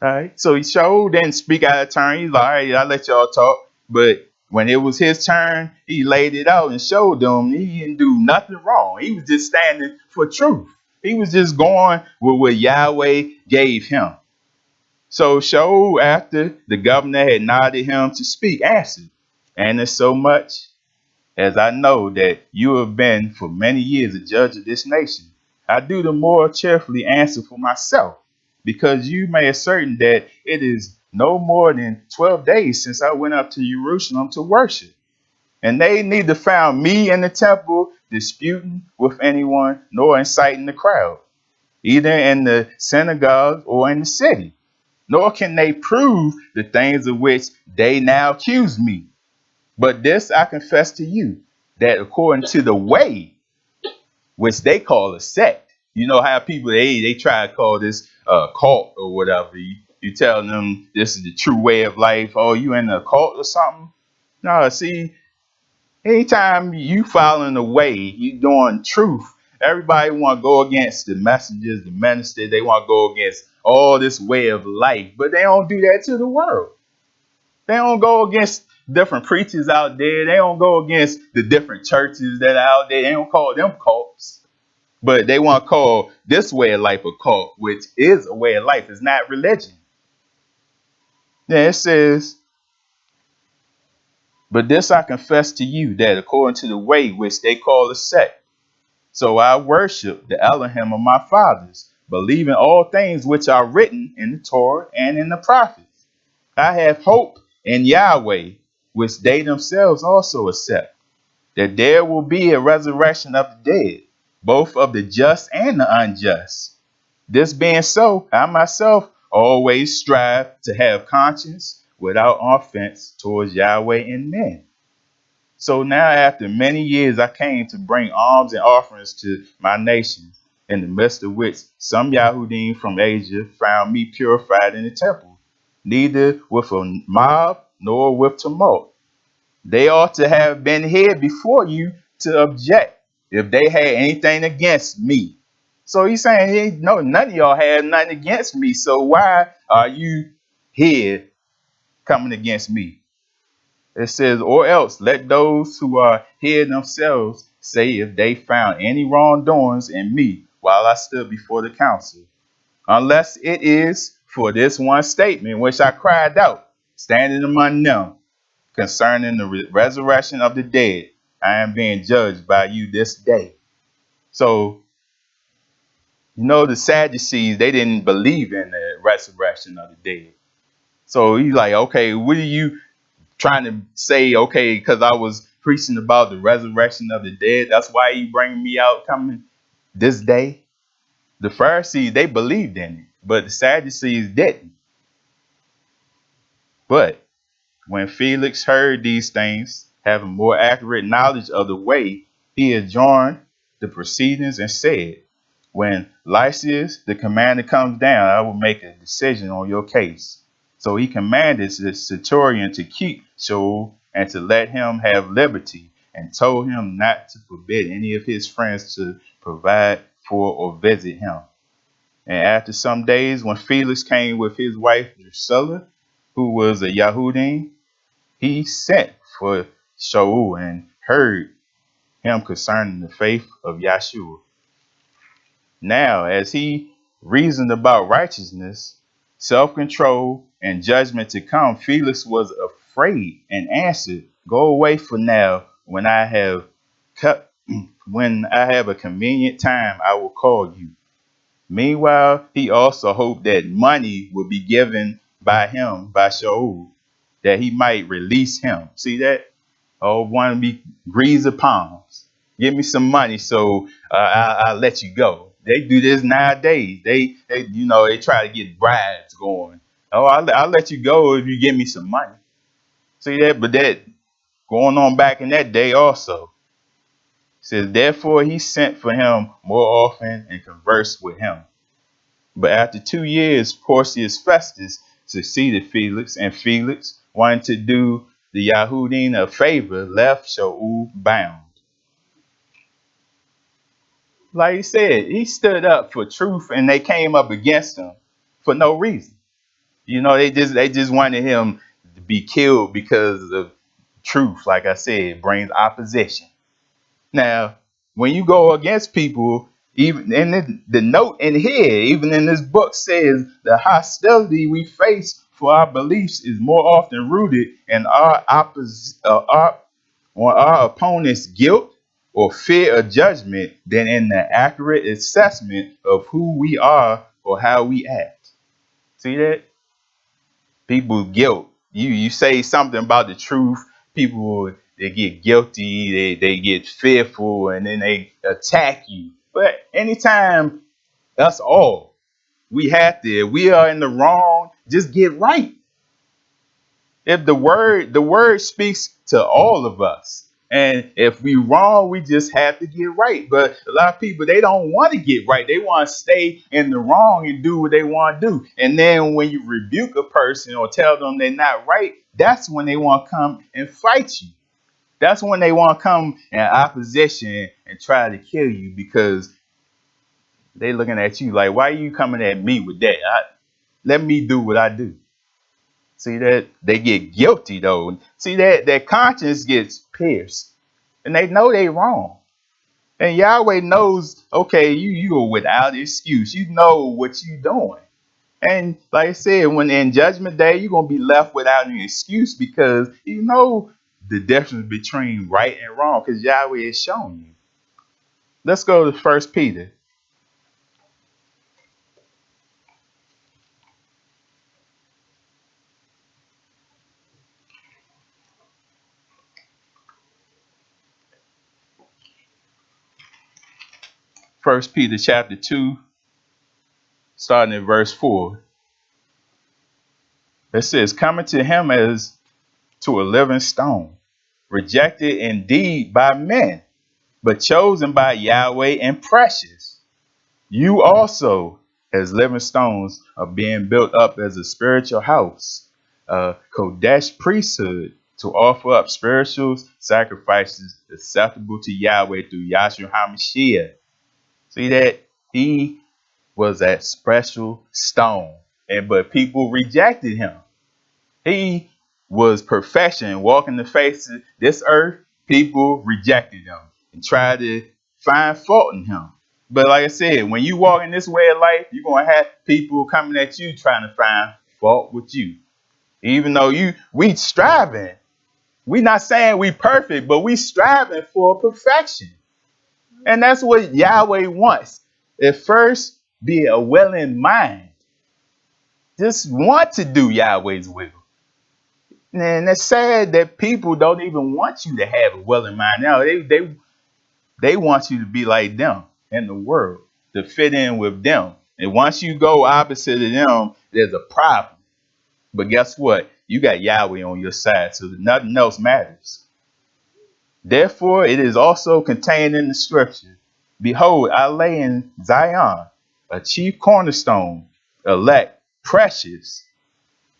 All right. So Shaul didn't speak out of turn. He's like, all right, I'll let y'all talk. But when it was his turn, he laid it out and showed them he didn't do nothing wrong. He was just standing for truth. He was just going with what Yahweh gave him. So Shaul, after the governor had nodded him to speak, answered, and it's so much as I know that you have been for many years a judge of this nation, I do the more cheerfully answer for myself, because you may ascertain that it is no more than 12 days since I went up to Jerusalem to worship. And they neither found me in the temple disputing with anyone, nor inciting the crowd, either in the synagogue or in the city. Nor can they prove the things of which they now accuse me. But this I confess to you, that according to the way, which they call a sect, you know how people, they try to call this a cult or whatever. You tell them this is the true way of life. Oh, you in a cult or something? No, see, anytime you following the way, you doing truth, everybody want to go against the messengers, the ministers. They want to go against all this way of life, but they don't do that to the world. They don't go against different preachers out there. They don't go against the different churches that are out there. They don't call them cults, but they want to call this way of life a cult, which is a way of life. It's not religion. Yeah, it says, but this I confess to you, that according to the way which they call a sect, so I worship the Elohim of my fathers, believing all things which are written in the Torah and in the prophets. I have hope in Yahweh, which they themselves also accept. that there will be a resurrection of the dead, both of the just and the unjust. This being so, I myself always strive to have conscience without offense towards Yahweh and men. So now, after many years, I came to bring alms and offerings to my nation, in the midst of which some Yahudim from Asia found me purified in the temple, neither with a mob nor with tumult. They ought to have been here before you to object if they had anything against me. So he's saying, hey, no, none of y'all had nothing against me. So why are you here coming against me? It says, or else let those who are here themselves say if they found any wrongdoings in me while I stood before the council, unless it is for this one statement which I cried out, standing among them, concerning the resurrection of the dead. I am being judged by you this day. So, the Sadducees, they didn't believe in the resurrection of the dead. So he's like, okay, what are you trying to say? Okay, because I was preaching about the resurrection of the dead, that's why you bringing me out coming this day? The Pharisees, they believed in it, but the Sadducees didn't. But when Felix heard these things, having more accurate knowledge of the way, he adjourned the proceedings and said, when Lysias, the commander, comes down, I will make a decision on your case. So he commanded the centurion to keep Shaul and to let him have liberty, and told him not to forbid any of his friends to provide for or visit him. And after some days, when Felix came with his wife Drusilla, who was a Yahudim, he sent for Shaul and heard him concerning the faith of Yahshua. Now, as he reasoned about righteousness, self-control, and judgment to come, Felix was afraid and answered, go away for now. When I have a convenient time, I will call you. Meanwhile, he also hoped that money would be given by Shaul, that he might release him. See that? Oh, one be grease of palms. Give me some money so I'll let you go. They do this nowadays. They try to get bribes going. Oh, I'll let you go if you give me some money. See that? But that going on back in that day also. It says, therefore he sent for him more often and conversed with him. But after 2 years, Porcius Festus succeeded Felix, and Felix, wanting to do the Yahudim a favor, left Shaul bound. Like he said, he stood up for truth, and they came up against him for no reason. They just wanted him to be killed because of truth. Like I said, brings opposition. Now, when you go against people, even in the note in here, even in this book says the hostility we face for our beliefs is more often rooted in on our opponent's guilt or fear of judgment than in the accurate assessment of who we are or how we act. See that? People guilt. You say something about the truth, people they get guilty, they get fearful, and then they attack you. But anytime us all, we are in the wrong, just get right. If the word speaks to all of us. And if we wrong, we just have to get right. But a lot of people, they don't want to get right. They want to stay in the wrong and do what they want to do. And then when you rebuke a person or tell them they're not right, that's when they want to come and fight you. That's when they want to come in opposition and try to kill you, because they looking at you like, why are you coming at me with that? Let me do what I do. See that? They get guilty though. See that their conscience gets pierced, and they know they wrong. And Yahweh knows, okay, you are without excuse. You know what you doing. And like I said, when in judgment day, you're gonna be left without any excuse, because you know the difference between right and wrong, because Yahweh is showing you. Let's go to 1 Peter. First Peter chapter 2, starting at verse 4. It says, coming to him as to a living stone, rejected indeed by men, but chosen by Yahweh and precious. You also, as living stones, are being built up as a spiritual house, a Kodesh priesthood, to offer up spiritual sacrifices acceptable to Yahweh through Yahshua HaMashiach. See that? He was that special stone, but people rejected him. He was perfection, walking the face of this earth. People rejected him and tried to find fault in him. But like I said, when you walk in this way of life, you're going to have people coming at you trying to find fault with you. Even though we striving. We not saying we perfect, but we striving for perfection. And that's what Yahweh wants. At first, be a willing mind. Just want to do Yahweh's will. And it's sad that people don't even want you to have a willing mind. Now they want you to be like them in the world, to fit in with them. And once you go opposite of them, there's a problem. But guess what? You got Yahweh on your side, so nothing else matters. Therefore, it is also contained in the scripture. Behold, I lay in Zion a chief cornerstone, elect, precious,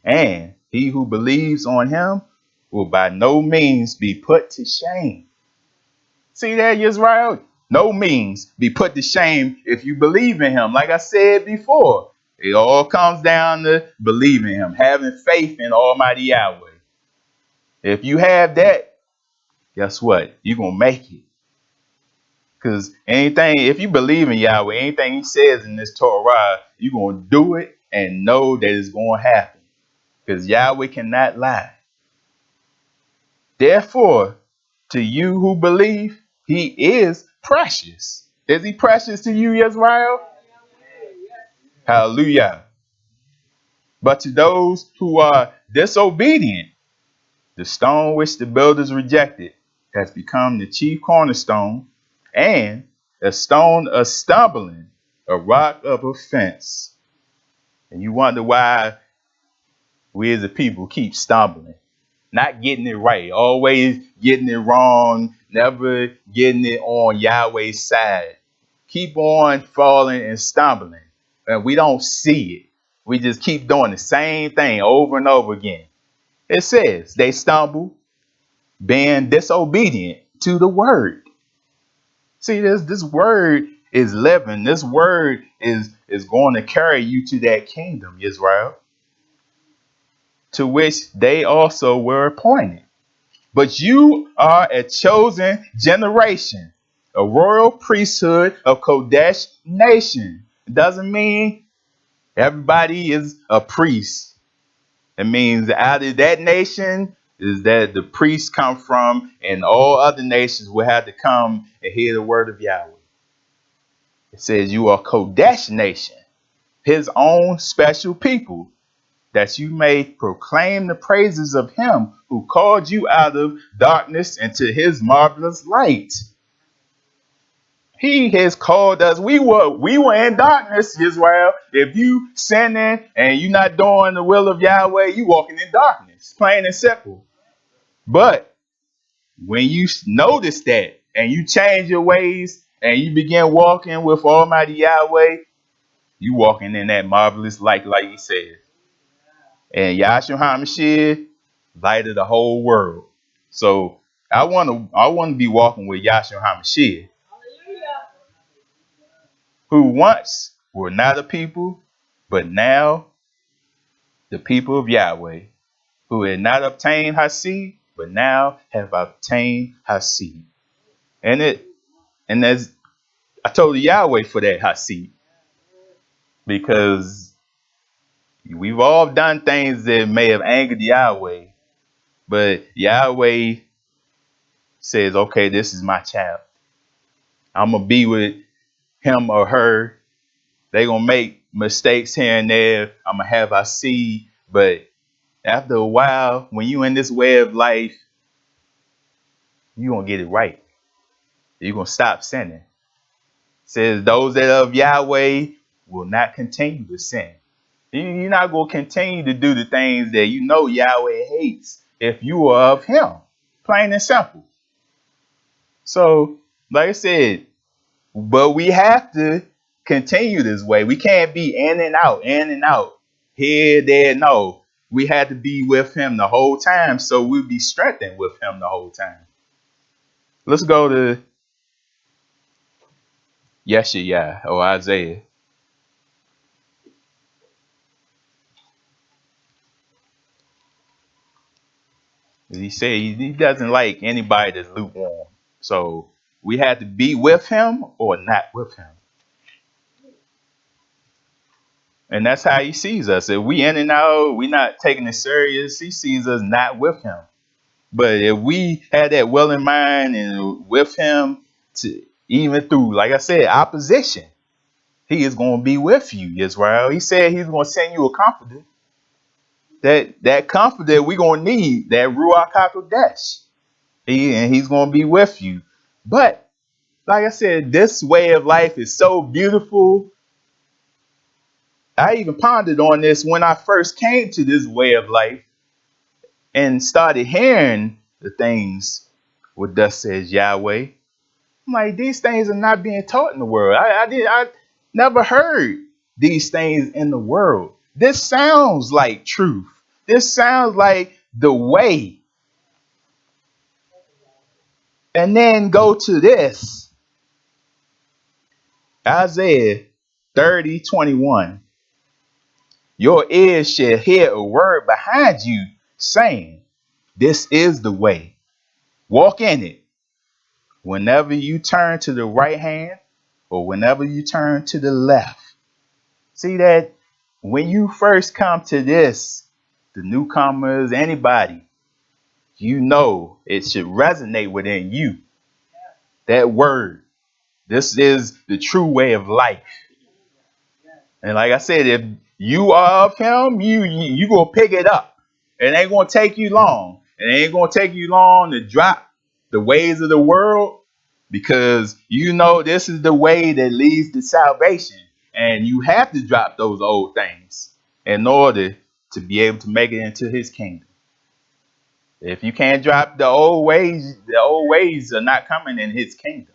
and he who believes on him will by no means be put to shame. See that, Israel? No means be put to shame if you believe in him. Like I said before, it all comes down to believing him, having faith in Almighty Yahweh. If you have that, guess what? You're going to make it. Because if you believe in Yahweh, anything he says in this Torah, you're going to do it and know that it's going to happen. Because Yahweh cannot lie. Therefore, to you who believe, he is precious. Is he precious to you, Israel? Hallelujah. But to those who are disobedient, the stone which the builders rejected has become the chief cornerstone, and a stone of stumbling, a rock of offense. And you wonder why we as a people keep stumbling, not getting it right, always getting it wrong, never getting it on Yahweh's side. Keep on falling and stumbling, and we don't see it. We just keep doing the same thing over and over again. It says they stumble, being disobedient to the word. See, this word is living. This word is going to carry you to that kingdom, Israel, to which they also were appointed. But you are a chosen generation, a royal priesthood, a Kodesh nation. It doesn't mean everybody is a priest. It means out of that nation is that the priests come from, and all other nations will have to come and hear the word of Yahweh. It says you are Kodesh nation, his own special people, that you may proclaim the praises of him who called you out of darkness into his marvelous light. He has called us. We were in darkness, Israel. If you sinning and you not doing the will of Yahweh, you walking in darkness, plain and simple. But when you notice that and you change your ways and you begin walking with Almighty Yahweh, you walking in that marvelous light, like he said. And Yahshua HaMashiach, light of the whole world. So I want to be walking with Yahshua HaMashiach, who once were not a people, but now the people of Yahweh, who had not obtained Hasid, but now have obtained Hasid. And as I told Yahweh for that Hasid, because we've all done things that may have angered Yahweh, but Yahweh says, okay, this is my child. I'm going to be with him or her. They're going to make mistakes here and there. I'm going to have our seed. But after a while, when you in this way of life, you're going to get it right. You're going to stop sinning. says those that are of Yahweh will not continue to sin. You're not going to continue to do the things that you know Yahweh hates if you are of him. Plain and simple. So, like I said, but we have to continue this way. We can't be in and out, here, there. No, we had to be with him the whole time, so we'll be strengthened with him the whole time. Let's go to Yeshua or Isaiah. He said he doesn't like anybody that's lukewarm. So we had to be with him or not with him. And that's how he sees us. If we in and out, we not taking it serious, he sees us not with him. But if we had that will in mind and with him, to even through, like I said, opposition, he is going to be with you, Israel. He said he's going to send you a comforter. That comforter we're going to need, that Ruach HaKodesh. He's going to be with you. But like I said, this way of life is so beautiful. I even pondered on this when I first came to this way of life and started hearing the things what thus says Yahweh. I'm like, these things are not being taught in the world. I never heard these things in the world. This sounds like truth. This sounds like the way. And then go to this. Isaiah 30:21. Your ears shall hear a word behind you saying, this is the way. Walk in it. Whenever you turn to the right hand or whenever you turn to the left. See that when you first come to this, the newcomers, anybody, you know it should resonate within you. That word. This is the true way of life. And like I said, if you are of him, you gonna pick it up. It ain't gonna take you long. It ain't gonna take you long to drop the ways of the world, because you know this is the way that leads to salvation. And you have to drop those old things in order to be able to make it into his kingdom. If you can't drop the old ways are not coming in his kingdom.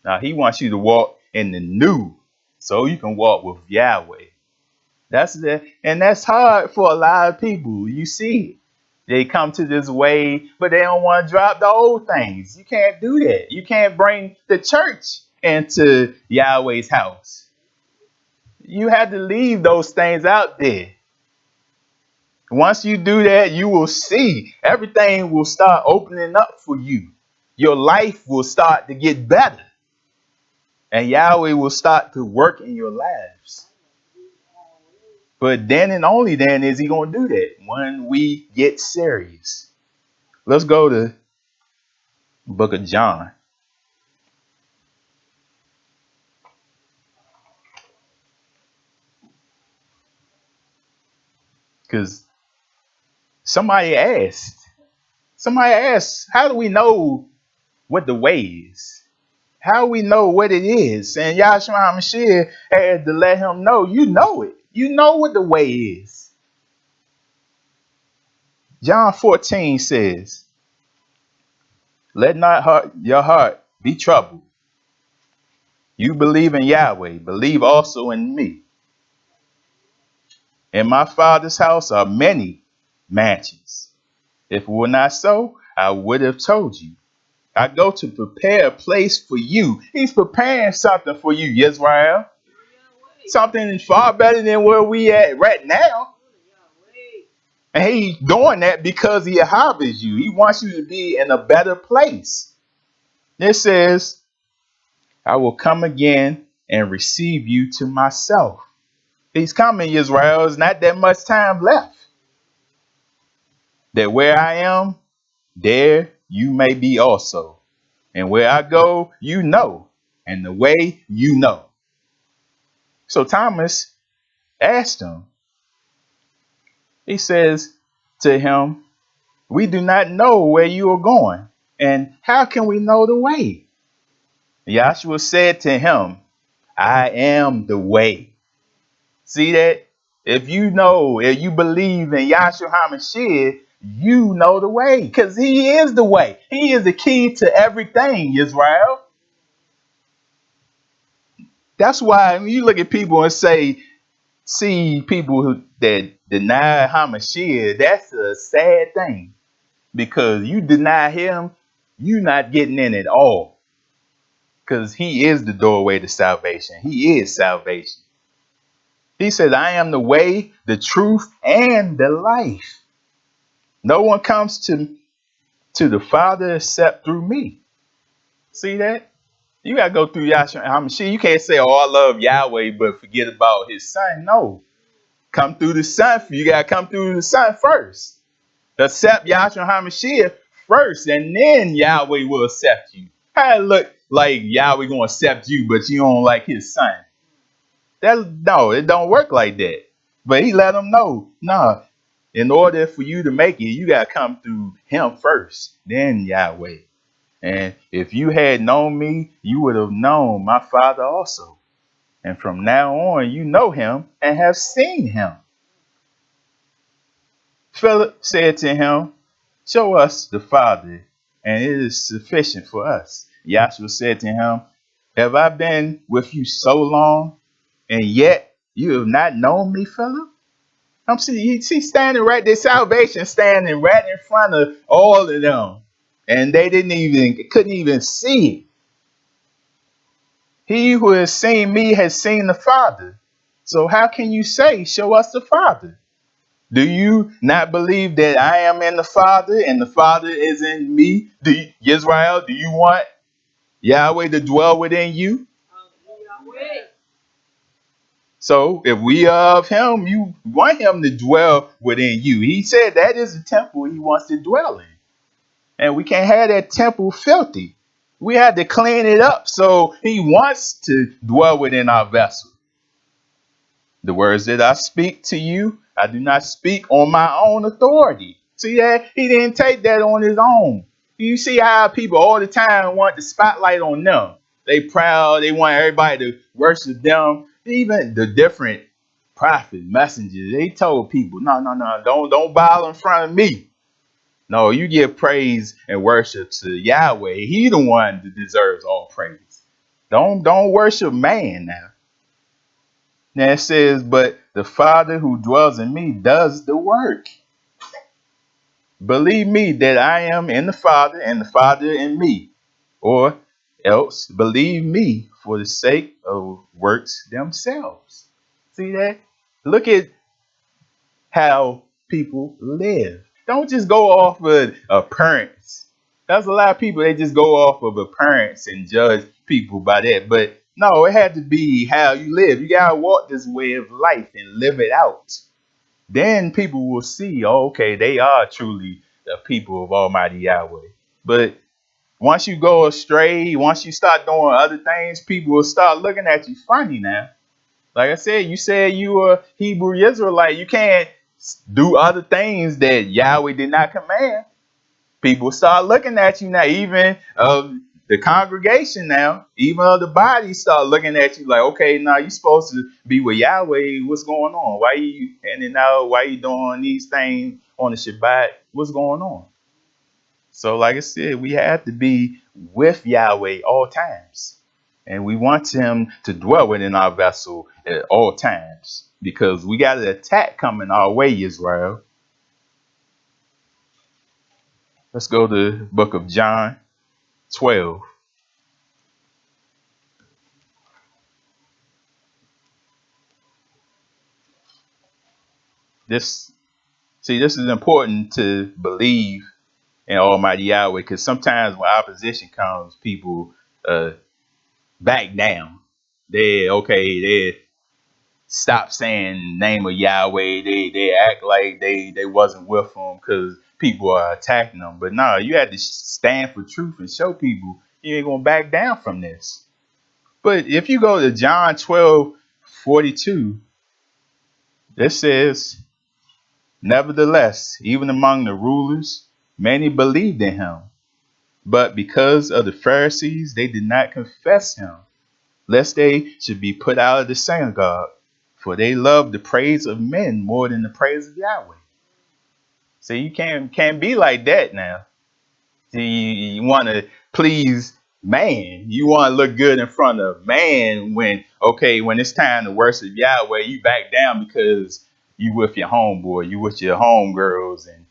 Now he wants you to walk in the new so you can walk with Yahweh. That's hard for a lot of people. You see it. They come to this way, but they don't want to drop the old things. You can't do that. You can't bring the church into Yahweh's house. You have to leave those things out there. Once you do that, you will see everything will start opening up for you. Your life will start to get better. And Yahweh will start to work in your lives. But then and only then is he going to do that, when we get serious. Let's go to the book of John. Because somebody asked, how do we know what the way is? How do we know what it is? And Yahshua HaMashiach had to let him know, you know it. You know what the way is. John 14 says, let not your heart be troubled. You believe in Yahweh, believe also in me. In my Father's house are many mansions. If it were not so, I would have told you. I go to prepare a place for you. He's preparing something for you, Israel. Something far better than where we at right now. And he's doing that because he harvests you. He wants you to be in a better place. It says, I will come again and receive you to myself. He's coming, Israel. There's not that much time left. That where I am, there you may be also. And where I go, you know. And the way, you know. So Thomas asked him. He says to him, we do not know where you are going. And how can we know the way? Yahshua said to him, I am the way. See that? If you believe in Yahshua HaMashiach, you know the way, because he is the way. He is the key to everything, Israel. That's why when you look at people and see people that deny HaMashiach, that's a sad thing, because you deny him, you not getting in at all, because he is the doorway to salvation. He is salvation. He says, I am the way, the truth, and the life. No one comes to the Father except through me. See that? You got to go through Yahshua HaMashiach. You can't say, oh, I love Yahweh, but forget about his son. No. Come through the son. You got to come through the son first. Accept Yahshua HaMashiach first, and then Yahweh will accept you. How it look like Yahweh going to accept you, but you don't like his son? No, it don't work like that. But he let them know, nah, in order for you to make it, you got to come through him first, then Yahweh. And if you had known me, you would have known my Father also. And from now on, you know him and have seen him. Philip said to him, show us the Father, and it is sufficient for us. Yahshua said to him, have I been with you so long, and yet you have not known me, Philip? I'm see standing right there, salvation standing right in front of all of them. And they couldn't even see it. He who has seen me has seen the Father. So how can you say, show us the Father? Do you not believe that I am in the Father and the Father is in me? Israel, do you want Yahweh to dwell within you? So if we are of him, you want him to dwell within you. He said that is the temple he wants to dwell in. And we can't have that temple filthy. We have to clean it up. So he wants to dwell within our vessel. The words that I speak to you, I do not speak on my own authority. See that? He didn't take that on his own. You see how people all the time want the spotlight on them. They proud. They want everybody to worship them. Even the different prophets, messengers, they told people, no, don't bow in front of me. No, you give praise and worship to Yahweh. He the one that deserves all praise. Don't worship man now. Now it says, but the Father who dwells in me does the work. Believe me that I am in the Father and the Father in me. Or else believe me for the sake of works themselves. See that? Look at how people live. Don't just go off of appearance. There's a lot of people, they just go off of appearance and judge people by that. But no, it had to be how you live. You got to walk this way of life and live it out. Then people will see, oh, okay, they are truly the people of Almighty Yahweh. But once you go astray, once you start doing other things, people will start looking at you funny now. Like I said, you said you were Hebrew Israelite. You can't do other things that Yahweh did not command. People start looking at you now, even of the congregation now, even of the body start looking at you like, okay, now you're supposed to be with Yahweh. What's going on? Why you handing out? Why you doing these things on the Shabbat? What's going on? So like I said, we have to be with Yahweh all times. And we want him to dwell within our vessel at all times, because we got an attack coming our way, Israel. Let's go to the book of John 12. This is important to believe in Almighty Yahweh, because sometimes when opposition comes, people back down. They stop saying the name of Yahweh. They act like they wasn't with him because people are attacking them. But no, you had to stand for truth and show people you ain't gonna back down from this. But if you go to John 12:42, it says, nevertheless, even among the rulers, many believed in him. But because of the Pharisees, they did not confess him, lest they should be put out of the synagogue, for they love the praise of men more than the praise of Yahweh. So you can't be like that now. You want to please man. You want to look good in front of man when it's time to worship Yahweh, you back down because you with your homeboy, you with your homegirls, and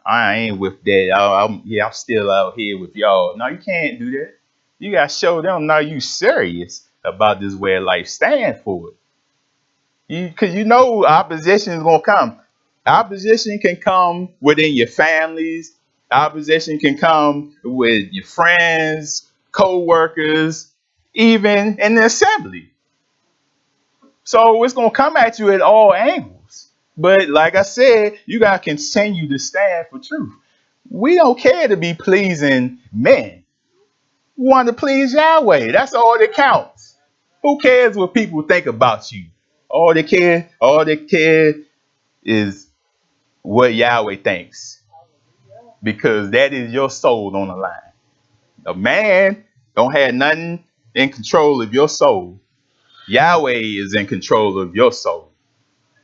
I ain't with that. I'm still out here with y'all. No, you can't do that. You gotta show them now you serious about this way of life. Stand for it. Because you know opposition is gonna come. Opposition can come within your families. Opposition can come with your friends, co-workers, even in the assembly. So it's gonna come at you at all angles. But like I said, you gotta continue to stand for truth. We don't care to be pleasing men. We want to please Yahweh. That's all that counts. Who cares what people think about you? All they care is what Yahweh thinks. Because that is your soul on the line. A man don't have nothing in control of your soul. Yahweh is in control of your soul.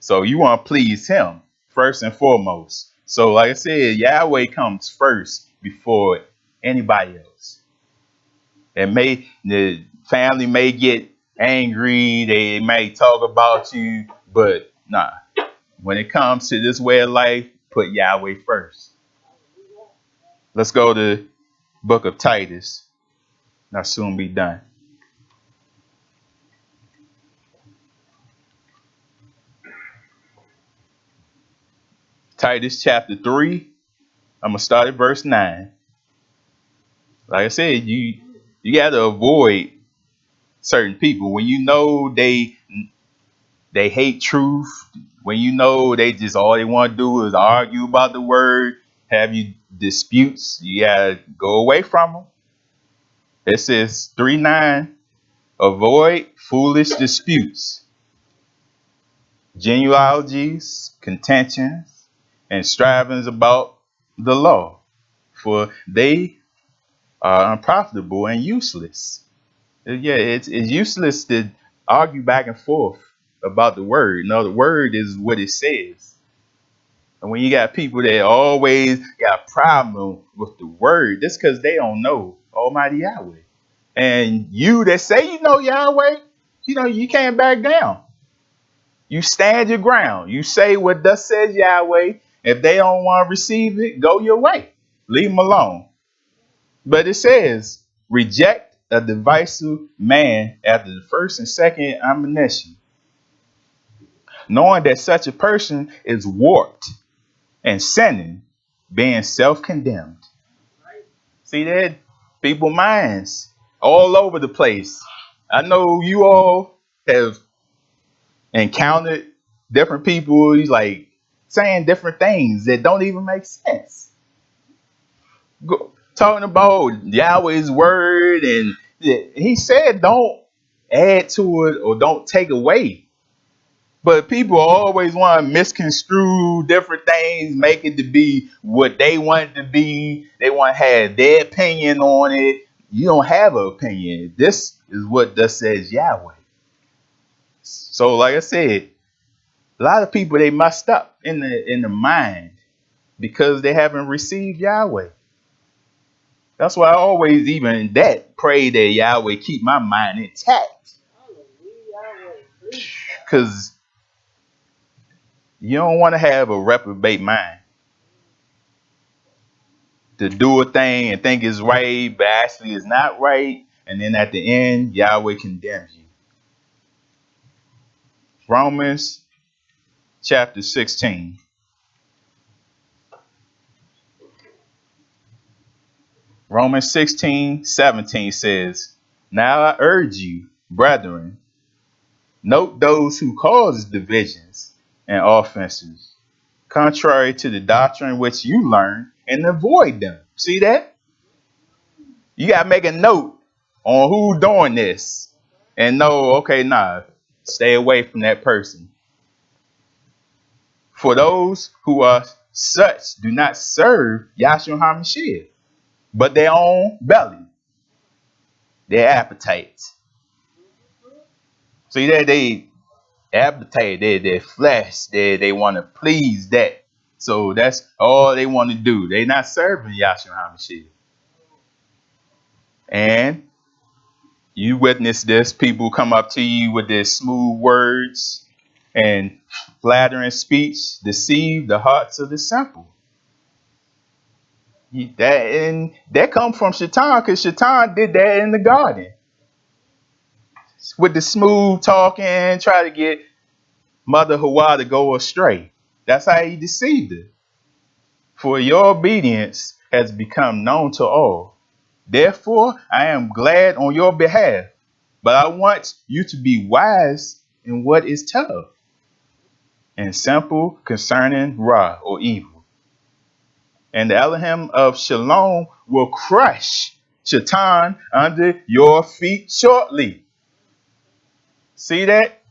So you want to please him first and foremost. So like I said, Yahweh comes first before anybody else. And the family may get angry, they may talk about you, but nah. When it comes to this way of life, put Yahweh first. Let's go to book of Titus. I'll soon be done. Titus chapter 3. I'm gonna start at verse 9. Like I said, you gotta avoid certain people when you know they hate truth. When you know they just all they want to do is argue about the word, have you disputes. You gotta go away from them. It says 3:9. Avoid foolish disputes, genealogies, contentions, and strivings about the law, for they are unprofitable and useless. Yeah, it's useless to argue back and forth about the word. No, the word is what it says. And when you got people that always got a problem with the word, that's because they don't know Almighty Yahweh. And you that say you know Yahweh, you can't back down. You stand your ground. You say what thus says Yahweh. If they don't want to receive it, go your way. Leave them alone. But it says, reject a divisive man after the first and second admonition, knowing that such a person is warped and sinning, being self-condemned. See that? People minds all over the place. I know you all have encountered different people like saying different things that don't even make sense. Talking about Yahweh's word, and he said don't add to it or don't take away. But people always want to misconstrue different things, make it to be what they want it to be. They want to have their opinion on it. You don't have an opinion. This is what thus says Yahweh. So, like I said, a lot of people they messed up in the mind because they haven't received Yahweh. That's why I always even that pray that Yahweh keep my mind intact. Because you don't want to have a reprobate mind to do a thing and think it's right, but actually it's not right. And then at the end, Yahweh condemns you. Romans chapter 16. Romans 16:17 says, now I urge you, brethren, note those who cause divisions and offenses, contrary to the doctrine which you learn, and avoid them. See that? You got to make a note on who's doing this and know, okay, stay away from that person. For those who are such do not serve Yahshua HaMashiach, but their own belly, their appetites. See that they appetite, their flesh, they want to please that. So that's all they want to do. They're not serving Yahshua HaMashiach. And you witness this. People come up to you with their smooth words and flattering speech, deceive the hearts of the simple. That come from Shaitan, because Shaitan did that in the garden with the smooth talking, try to get Mother Hawa to go astray. That's how he deceived her. For your obedience has become known to all. Therefore, I am glad on your behalf, but I want you to be wise in what is tough and simple concerning Ra or evil. And the Elohim of Shalom will crush Shaitan under your feet shortly. See that?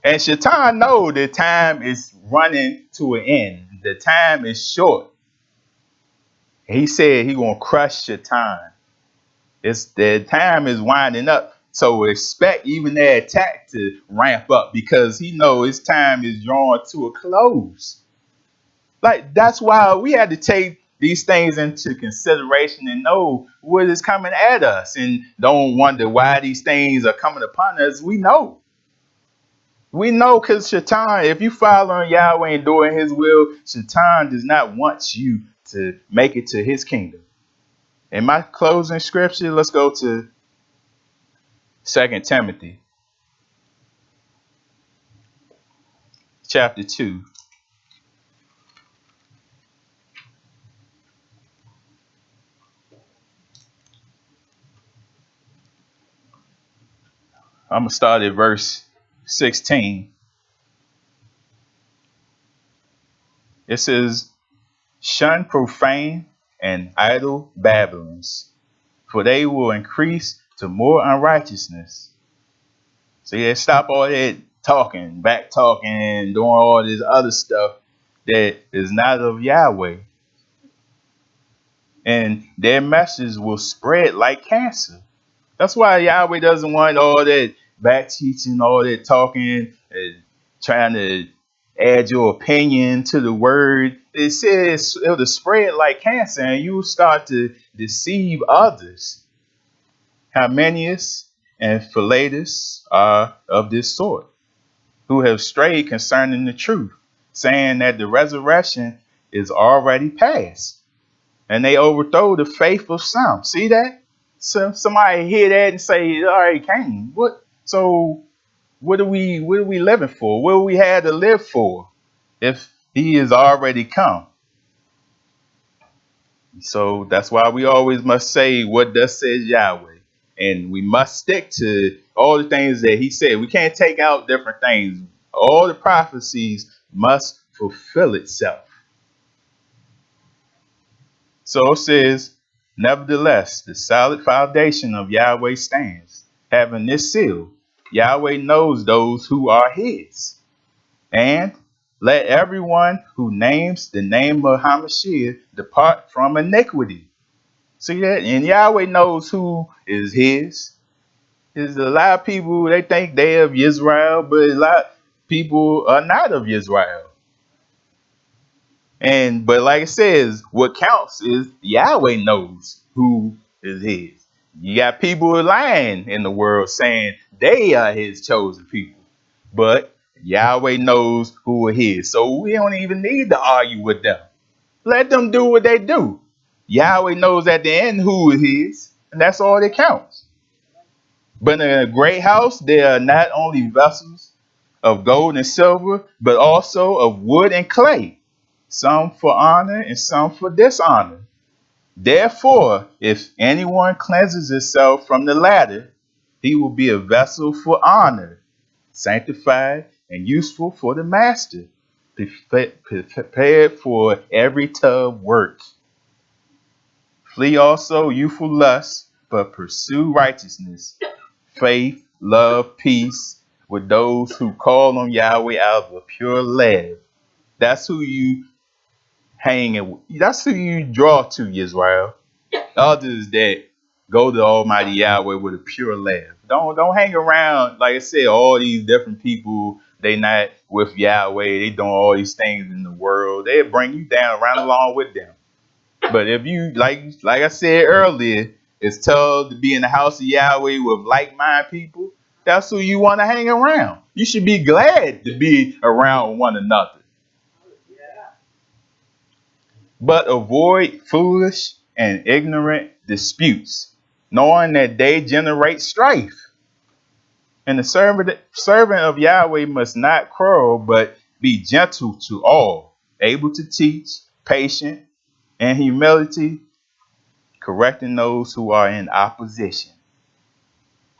And Shaitan knows the time is running to an end. The time is short. He said he gonna crush Shaitan. The time is winding up. So expect even their attack to ramp up, because he knows his time is drawing to a close. Like, that's why we had to take these things into consideration and know what is coming at us, and don't wonder why these things are coming upon us. We know. We know, because Shaitan, if you following Yahweh and doing his will, Shaitan does not want you to make it to his kingdom. In my closing scripture, let's go to 2 Timothy chapter 2. I'm going to start at verse 16. It says, shun profane and idle babblings, for they will increase to more unrighteousness. So yeah, stop all that talking, back talking, and doing all this other stuff that is not of Yahweh. And their message will spread like cancer. That's why Yahweh doesn't want all that back teaching, all that talking, and trying to add your opinion to the word. It says it'll spread like cancer, and you will start to deceive others. Hymenius and Philetus are of this sort, who have strayed concerning the truth, saying that the resurrection is already past, and they overthrow the faith of some. See that? So somebody hear that and say it already came. What? So what are we living for? What do we have to live for if he is already come? So that's why we always must say what thus says Yahweh, and we must stick to all the things that he said. We can't take out different things. All the prophecies must fulfill itself. So it says, nevertheless, the solid foundation of Yahweh stands, having this seal: Yahweh knows those who are his. And let everyone who names the name of Hamashiach depart from iniquity. See that? And Yahweh knows who is his. There's a lot of people, they think they of Israel, but a lot of people are not of Israel. But like it says, what counts is Yahweh knows who is his. You got people lying in the world saying they are his chosen people, but Yahweh knows who are his. So we don't even need to argue with them. Let them do what they do. Yahweh knows at the end who is his, and that's all that counts. But in a great house, there are not only vessels of gold and silver, but also of wood and clay, some for honor and some for dishonor. Therefore, if anyone cleanses himself from the latter, he will be a vessel for honor, sanctified and useful for the master, prepared for every tub work. Flee also youthful lusts, but pursue righteousness, faith, love, peace with those who call on Yahweh out of a pure love. That's who you hang it. That's who you draw to, Israel. Others that go to Almighty Yahweh with a pure laugh. Don't hang around, like I said, all these different people. They not with Yahweh. They doing all these things in the world. They'll bring you down right along with them. But if you like I said earlier, it's told to be in the house of Yahweh with like-minded people. That's who you want to hang around. You should be glad to be around one another. But avoid foolish and ignorant disputes, knowing that they generate strife. And the servant of Yahweh must not quarrel, but be gentle to all, able to teach, patient, and humility, correcting those who are in opposition.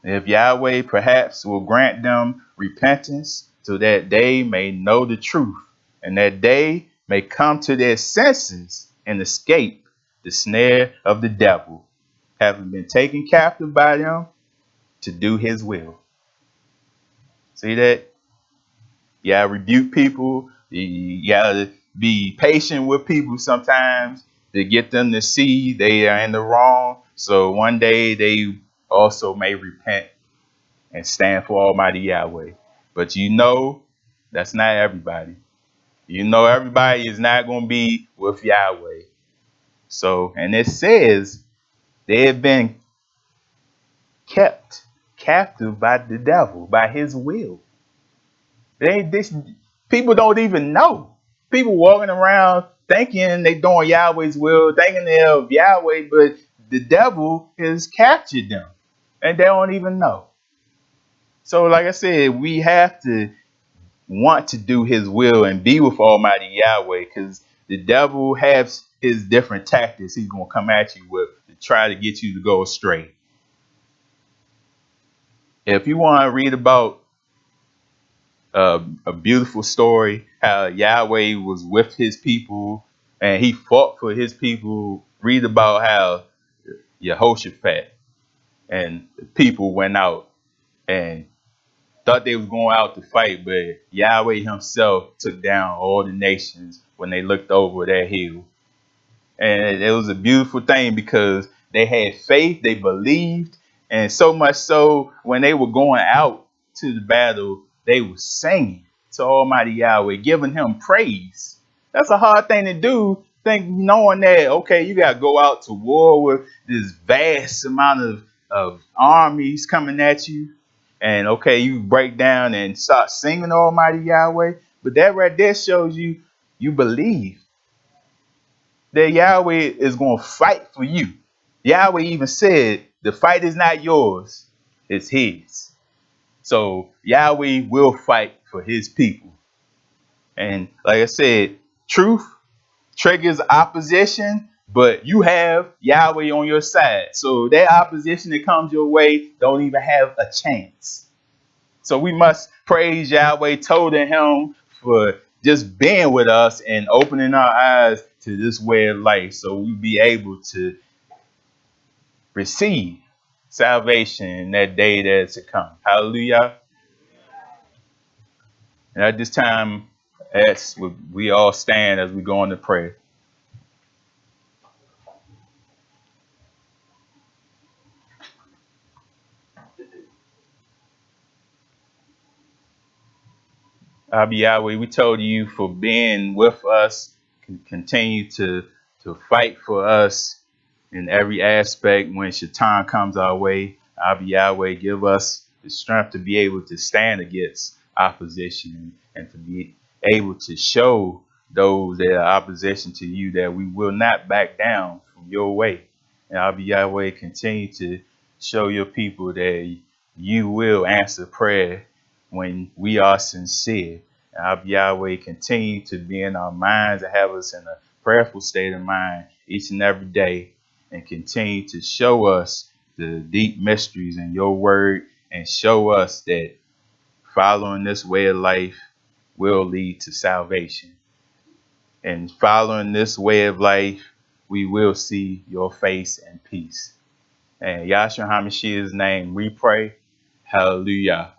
If Yahweh perhaps will grant them repentance so that they may know the truth and that they may come to their senses and escape the snare of the devil, having been taken captive by them to do his will. See that? You gotta rebuke people. You gotta be patient with people sometimes to get them to see they are in the wrong. So one day they also may repent and stand for Almighty Yahweh. But you know, that's not everybody. You know, everybody is not going to be with Yahweh. So, and it says they have been kept captive by the devil, by his will. People don't even know. People walking around thinking they doing Yahweh's will, thinking they're of Yahweh, but the devil has captured them and they don't even know. So, like I said, we have to want to do his will and be with Almighty Yahweh, because the devil has his different tactics he's going to come at you with to try to get you to go astray. If you want to read about a beautiful story, how Yahweh was with his people and he fought for his people, read about how Yehoshaphat and the people went out and thought they was going out to fight, but Yahweh himself took down all the nations when they looked over that hill. And it was a beautiful thing because they had faith, they believed, and so much so when they were going out to the battle, they were singing to Almighty Yahweh, giving him praise. That's a hard thing to do, knowing that, okay, you got to go out to war with this vast amount of armies coming at you. And okay, you break down and start singing Almighty Yahweh. But that right there shows you believe that Yahweh is going to fight for you. Yahweh even said, the fight is not yours, it's his. So Yahweh will fight for his people. And like I said, truth triggers opposition, but you have Yahweh on your side. So that opposition that comes your way don't even have a chance. So we must praise Yahweh, told him for just being with us and opening our eyes to this way of life, so we be able to receive salvation in that day that's to come. Hallelujah. And at this time, as we all stand as we go into prayer. Abba Yahweh, we told you for being with us, continue to fight for us in every aspect when Shaitan comes our way. Abba Yahweh, give us the strength to be able to stand against opposition and to be able to show those that are opposition to you that we will not back down from your way. And Abba Yahweh, continue to show your people that you will answer prayer when we are sincere. And Abba Yahweh, continue to be in our minds and have us in a prayerful state of mind each and every day, and continue to show us the deep mysteries in your word, and show us that following this way of life will lead to salvation. And following this way of life, we will see your face and peace. And Yahshua HaMashiach's name we pray. Hallelujah.